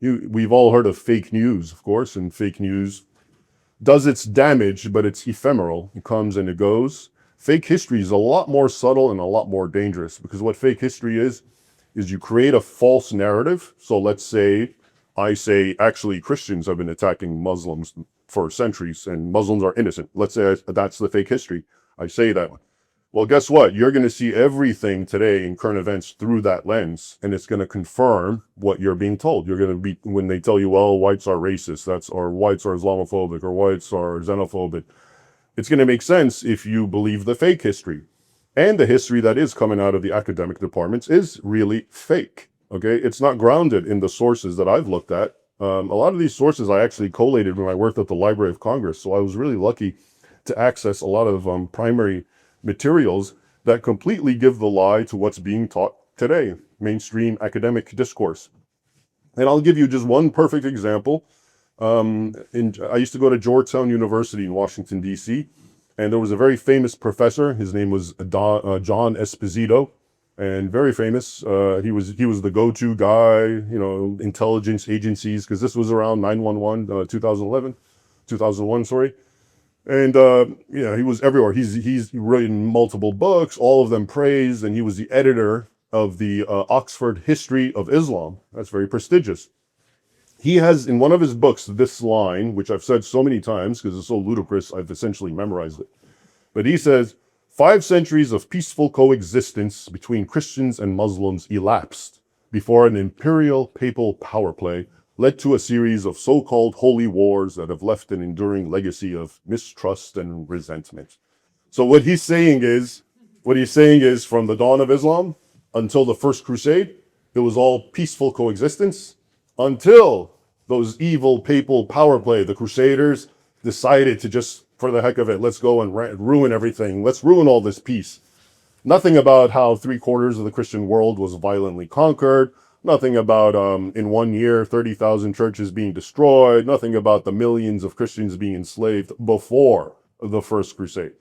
[SPEAKER 2] We've all heard of fake news, of course, and fake news does its damage, but it's ephemeral. It comes and it goes. Fake history is a lot more subtle and a lot more dangerous, because what fake history is you create a false narrative. So let's say I say, actually, Christians have been attacking Muslims for centuries and Muslims are innocent. Let's say that's the fake history. I say that one. Well, guess what? You're going to see everything today in current events through that lens, and it's going to confirm what you're being told. You're going to be, when they tell you, well, whites are racist, or whites are Islamophobic, or whites are xenophobic, it's going to make sense if you believe the fake history. And the history that is coming out of the academic departments is really fake, okay? It's not grounded in the sources that I've looked at. A lot of these sources I actually collated when I worked at the Library of Congress, so I was really lucky to access a lot of primary materials that completely give the lie to what's being taught today, mainstream academic discourse. And I'll give you just one perfect example. I used to go to Georgetown University in Washington, D.C., and there was a very famous professor. His name was John Esposito, and very famous. He was the go-to guy, you know, intelligence agencies, because this was around 9/11, 2001, sorry. And, yeah, he was everywhere. He's written multiple books, all of them praised, and he was the editor of the Oxford History of Islam. That's very prestigious. He has, in one of his books, this line, which I've said so many times because it's so ludicrous, I've essentially memorized it. But he says, 5 centuries of peaceful coexistence between Christians and Muslims elapsed before an imperial papal power play led to a series of so-called holy wars that have left an enduring legacy of mistrust and resentment. So what he's saying is from the dawn of Islam until the First Crusade, it was all peaceful coexistence until those evil papal power play, the Crusaders, decided to just, for the heck of it, let's go and ruin everything. Let's ruin all this peace. Nothing about how 3/4 of the Christian world was violently conquered. Nothing about, in 1 year, 30,000 churches being destroyed. Nothing about the millions of Christians being enslaved before the First Crusade.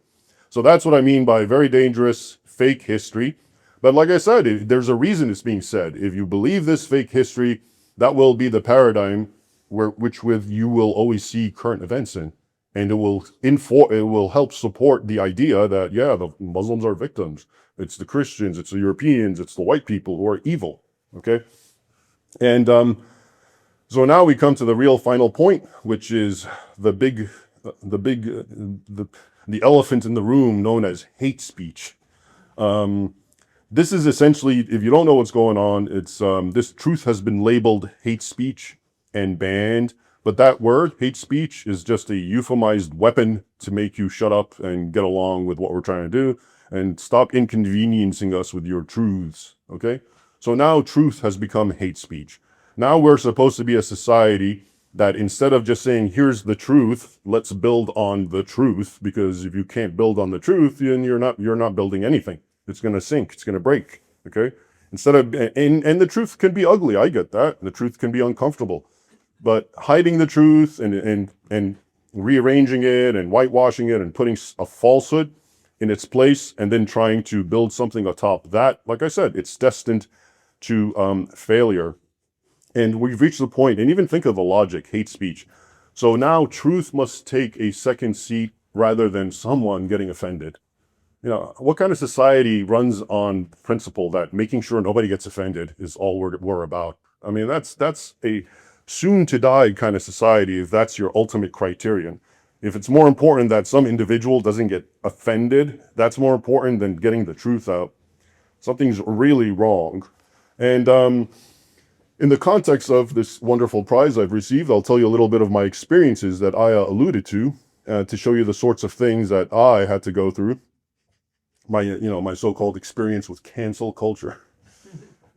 [SPEAKER 2] So that's what I mean by very dangerous fake history. But like I said, there's a reason it's being said. If you believe this fake history, that will be the paradigm which you will always see current events in. And it will help support the idea that, yeah, the Muslims are victims. It's the Christians, it's the Europeans, it's the white people who are evil. Okay, and so now we come to the real final point, which is the elephant in the room known as hate speech. This is essentially, if you don't know what's going on, it's this truth has been labeled hate speech and banned. But that word, hate speech, is just a euphemized weapon to make you shut up and get along with what we're trying to do and stop inconveniencing us with your truths, okay? So now truth has become hate speech. Now we're supposed to be a society that instead of just saying, here's the truth, let's build on the truth, because if you can't build on the truth, then you're not building anything. It's going to sink, it's going to break, okay? Instead of, and the truth can be ugly, I get that. The truth can be uncomfortable. But hiding the truth and rearranging it and whitewashing it and putting a falsehood in its place and then trying to build something atop that, like I said, it's destined to failure. And we've reached the point, and even think of the logic, hate speech. So now truth must take a second seat rather than someone getting offended. You know, what kind of society runs on principle that making sure nobody gets offended is all we're about? I mean, that's a soon to die kind of society if that's your ultimate criterion. If it's more important that some individual doesn't get offended, that's more important than getting the truth out. Something's really wrong. And in the context of this wonderful prize I've received, I'll tell you a little bit of my experiences that Aya alluded to show you the sorts of things that I had to go through. My so-called experience with cancel culture.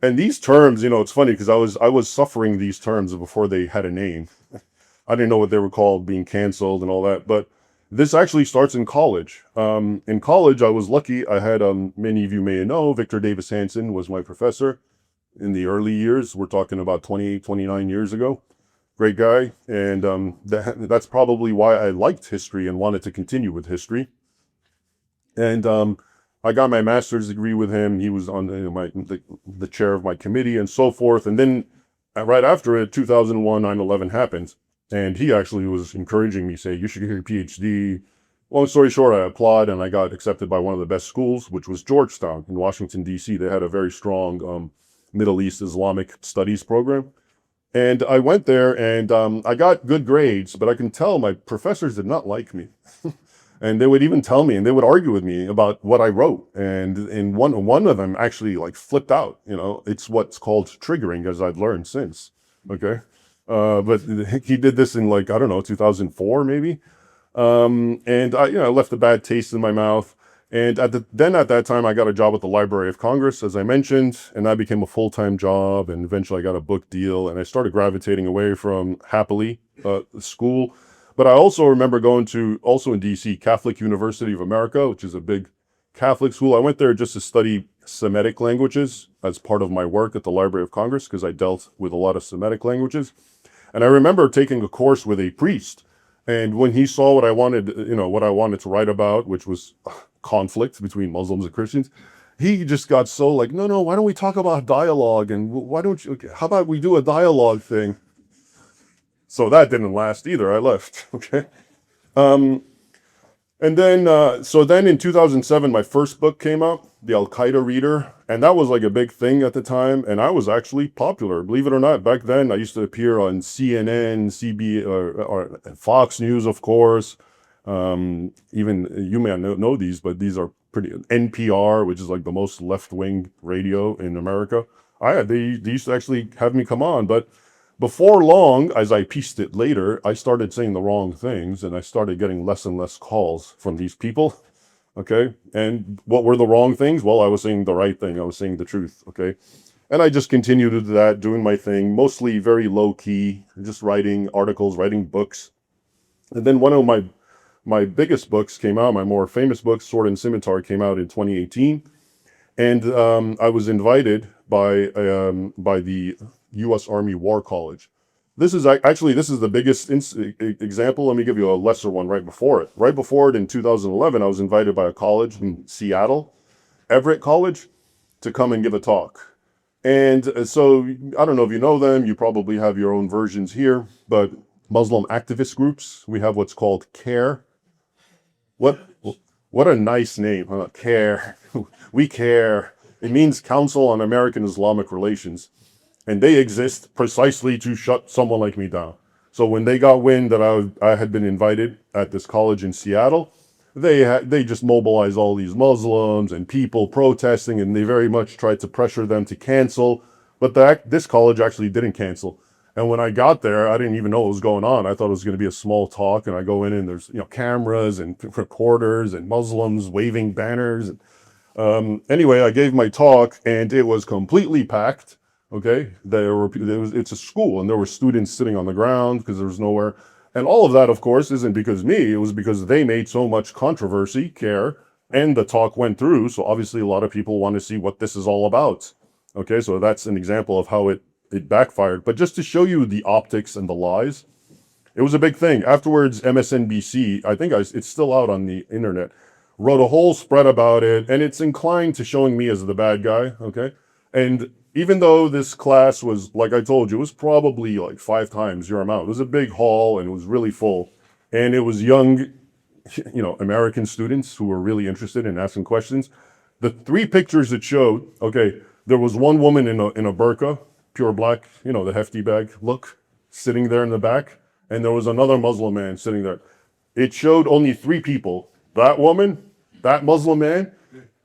[SPEAKER 2] And these terms, it's funny because I was suffering these terms before they had a name. I didn't know what they were called, being canceled and all that. But this actually starts in college. In college, I was lucky. I had, many of you may know, Victor Davis Hanson was my professor in the early years. We're talking about 28, 29 years ago. Great guy. And that's probably why I liked history and wanted to continue with history. And I got my master's degree with him. He was on the chair of my committee and so forth. And then right after it, 2001, 9/11 happened. And he actually was encouraging me, say, you should get your PhD. Long story short, I applied and I got accepted by one of the best schools, which was Georgetown in Washington, D.C. They had a very strong Middle East Islamic studies program. And I went there and I got good grades, but I can tell my professors did not like me. And they would even tell me, and they would argue with me about what I wrote. And one of them actually like flipped out. It's what's called triggering, as I've learned since. Okay, but he did this in 2004 maybe. And I left a bad taste in my mouth. And at that time, I got a job at the Library of Congress, as I mentioned, and that became a full-time job. And eventually, I got a book deal, and I started gravitating away from happily school. But I also remember going to, also in DC, Catholic University of America, which is a big Catholic school. I went there just to study Semitic languages as part of my work at the Library of Congress, because I dealt with a lot of Semitic languages. And I remember taking a course with a priest. And when he saw what I wanted to write about, which was conflict between Muslims and Christians, he just got so like, no, why don't we talk about dialogue? And how about we do a dialogue thing? So that didn't last either. I left. Okay. And then in 2007, my first book came out, The Al-Qaeda Reader. And that was like a big thing at the time. And I was actually popular, believe it or not. Back then, I used to appear on CNN, CB, or Fox News, of course. Even you may not know these, but these are pretty, NPR, which is like the most left-wing radio in America. They used to actually have me come on, but before long, as I pieced it later, I started saying the wrong things and I started getting less and less calls from these people. Okay. And what were the wrong things? Well, I was saying the right thing. I was saying the truth. Okay. And I just continued to do that, doing my thing, mostly very low key, just writing articles, writing books. And then one of my biggest books came out, my more famous book, Sword and Scimitar, came out in 2018. And I was invited by the U.S. Army War College. This is the biggest example. Let me give you a lesser one right before it. Right before it in 2011, I was invited by a college in Seattle, Everett College, to come and give a talk. And so I don't know if you know them. You probably have your own versions here, but Muslim activist groups, we have what's called CARE. What a nice name, huh? CARE. We care. It means Council on American Islamic Relations. And they exist precisely to shut someone like me down. So when they got wind that I had been invited at this college in Seattle, they just mobilized all these Muslims and people protesting, and they very much tried to pressure them to cancel. But this college actually didn't cancel. And when I got there, I didn't even know what was going on. I thought it was going to be a small talk, and I go in and there's cameras and recorders and Muslims waving banners. Anyway, I gave my talk, and it was completely packed. Okay, it's a school, and there were students sitting on the ground because there was nowhere. And all of that, of course, isn't because me. It was because they made so much controversy, care, and the talk went through. So obviously, a lot of people want to see what this is all about. Okay, so that's an example of how it backfired. But just to show you the optics and the lies, it was a big thing. Afterwards, MSNBC, I think it's still out on the internet, wrote a whole spread about it, and it's inclined to showing me as the bad guy. Okay, and even though this class was, like I told you, it was probably like 5 times your amount. It was a big hall, and it was really full. And it was young, American students who were really interested in asking questions. The 3 pictures it showed, okay, there was one woman in a burqa, pure black, the hefty bag look, sitting there in the back. And there was another Muslim man sitting there. It showed only 3 people. That woman, that Muslim man,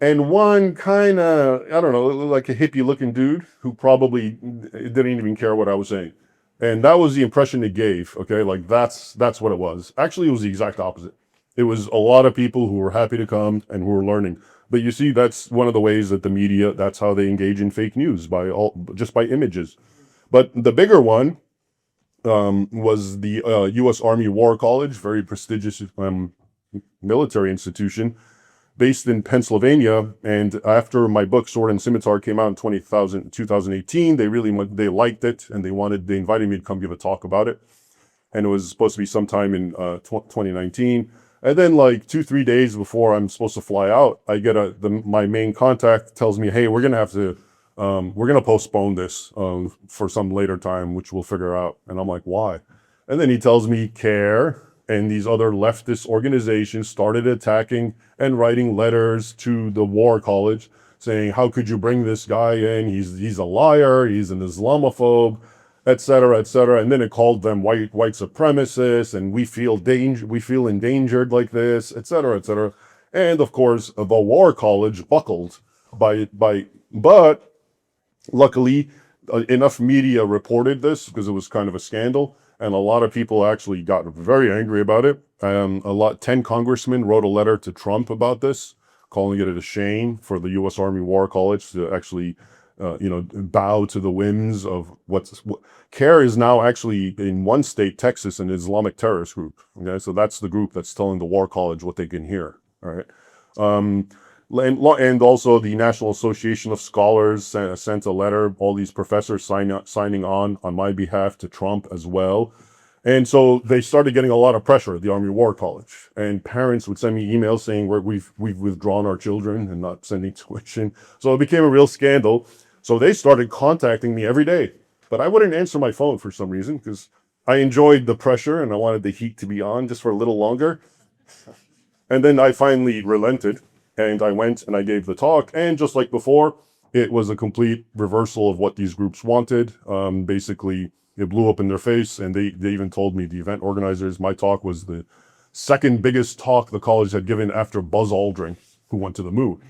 [SPEAKER 2] and one kind of, I don't know, like a hippie looking dude who probably didn't even care what I was saying. And that was the impression it gave, okay? Like that's what it was. Actually, it was the exact opposite. It was a lot of people who were happy to come and who were learning. But you see, that's one of the ways that the media, that's how they engage in fake news, just by images. But the bigger one was the U.S. Army War College, very prestigious military institution, based in Pennsylvania. And after my book Sword and Scimitar came out in 2018, they liked it, and they invited me to come give a talk about it. And it was supposed to be sometime in 2019. And then like 2-3 days before I'm supposed to fly out, I get my main contact tells me, hey, we're gonna postpone this for some later time, which we'll figure out. And I'm like, why? And then he tells me CARE and these other leftist organizations started attacking and writing letters to the War College saying, how could you bring this guy in? He's a liar, he's an Islamophobe, etc., etc. And then it called them white supremacists, and we feel endangered like this, etc., etc. And of course, the War College buckled but luckily, enough media reported this because it was kind of a scandal, and a lot of people actually got very angry about it. 10 congressmen wrote a letter to Trump about this, calling it a shame for the U.S. Army War College to actually, bow to the whims of CARE is now actually in one state, Texas, an Islamic terrorist group. Okay, so that's the group that's telling the War College what they can hear. All right. And also the National Association of Scholars sent a letter, all these professors signing on my behalf to Trump as well. And so they started getting a lot of pressure at the Army War College. And parents would send me emails saying we've withdrawn our children and not sending tuition. So it became a real scandal. So they started contacting me every day. But I wouldn't answer my phone for some reason because I enjoyed the pressure and I wanted the heat to be on just for a little longer. And then I finally relented. And I went and I gave the talk, and just like before, it was a complete reversal of what these groups wanted. Basically, it blew up in their face, and they even told me, the event organizers, my talk was the second biggest talk the college had given after Buzz Aldrin, who went to the moon.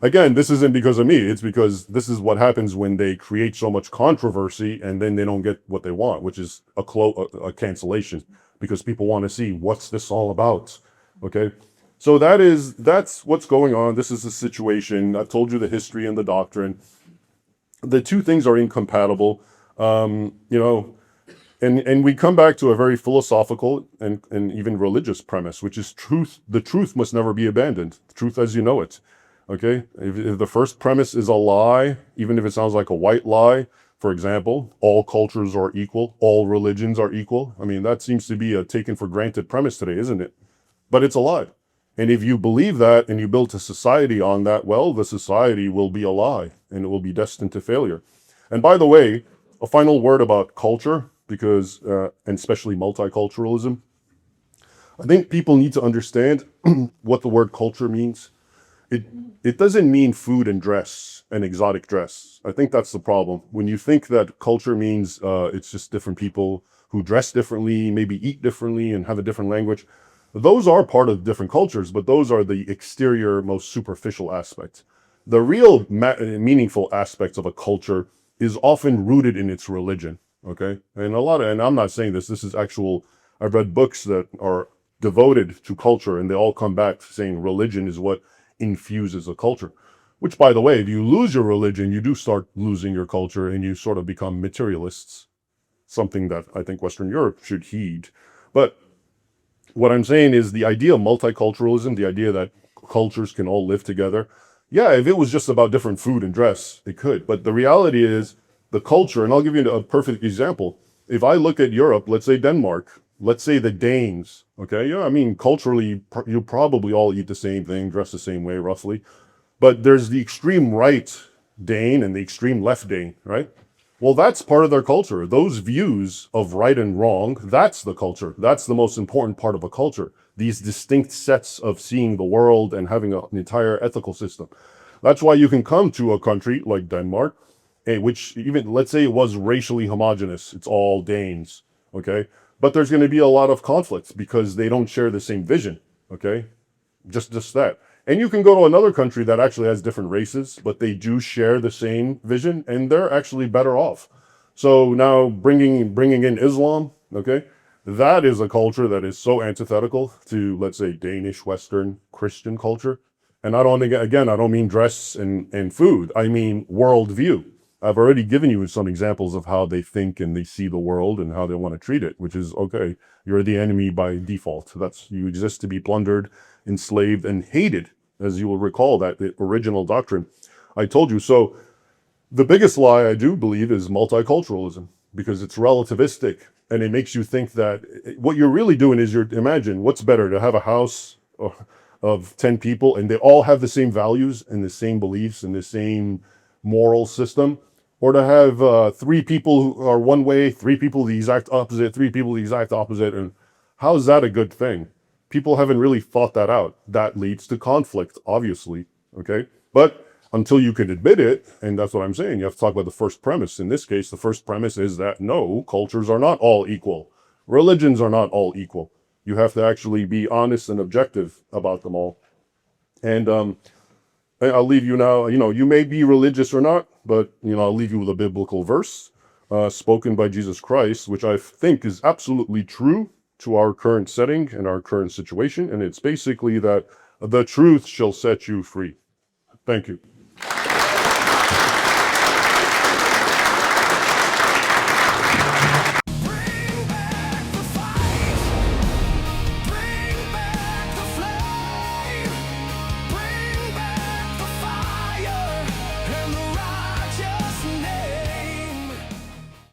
[SPEAKER 2] Again, this isn't because of me. It's because this is what happens when they create so much controversy, and then they don't get what they want, which is a cancellation, because people want to see what's this all about. Okay. So that's what's going on. This is the situation. I've told you the history and the doctrine. The two things are incompatible, and we come back to a very philosophical and even religious premise, which is truth. The truth must never be abandoned. The truth as you know it. Okay? If the first premise is a lie, even if it sounds like a white lie, for example, all cultures are equal, all religions are equal. I mean, that seems to be a taken for granted premise today, isn't it? But it's a lie. And if you believe that and you build a society on that, well, the society will be a lie and it will be destined to failure. And by the way, a final word about culture, because, and especially multiculturalism, I think people need to understand what the word culture means. It doesn't mean food and dress and exotic dress. I think that's the problem. When you think that culture means it's just different people who dress differently, maybe eat differently and have a different language, Those are part of different cultures, but those are the exterior, most superficial aspects. The real meaningful aspects of a culture is often rooted in its religion. Okay, and and I'm not saying this. This is actual. I've read books that are devoted to culture, and they all come back saying religion is what infuses a culture. Which, by the way, if you lose your religion, you do start losing your culture, and you sort of become materialists. Something that I think Western Europe should heed. But what I'm saying is the idea of multiculturalism, the idea that cultures can all live together. Yeah, if it was just about different food and dress, it could. But the reality is the culture, and I'll give you a perfect example. If I look at Europe, let's say Denmark, let's say the Danes, okay? Yeah, I mean, culturally, you probably all eat the same thing, dress the same way, roughly. But there's the extreme right Dane and the extreme left Dane, right? Well, that's part of their culture. Those views of right and wrong, that's the culture. That's the most important part of a culture. These distinct sets of seeing the world and having an entire ethical system. That's why you can come to a country like Denmark, which even, let's say it was racially homogenous. It's all Danes, okay? But there's going to be a lot of conflicts because they don't share the same vision, okay? Just that. And you can go to another country that actually has different races, but they do share the same vision, and they're actually better off. So now bringing in Islam, okay, that is a culture that is so antithetical to, let's say, Danish, Western, Christian culture. And I don't mean dress and food. I mean worldview. I've already given you some examples of how they think and they see the world and how they want to treat it, which is, okay, you're the enemy by default. You exist to be plundered, enslaved, and hated, as you will recall that the original doctrine I told you. So the biggest lie I do believe is multiculturalism, because it's relativistic and it makes you think that what you're really doing is imagine what's better, to have a house of 10 people and they all have the same values and the same beliefs and the same moral system, or to have 3 people who are one way, 3 people the exact opposite, 3 people the exact opposite. And how is that a good thing? People haven't really thought that out. That leads to conflict, obviously, okay? But until you can admit it, and that's what I'm saying, you have to talk about the first premise. In this case, the first premise is that no, cultures are not all equal. Religions are not all equal. You have to actually be honest and objective about them all. And I'll leave you now, you may be religious or not, but, I'll leave you with a biblical verse spoken by Jesus Christ, which I think is absolutely true to our current setting and our current situation. And it's basically that the truth shall set you free. Thank you.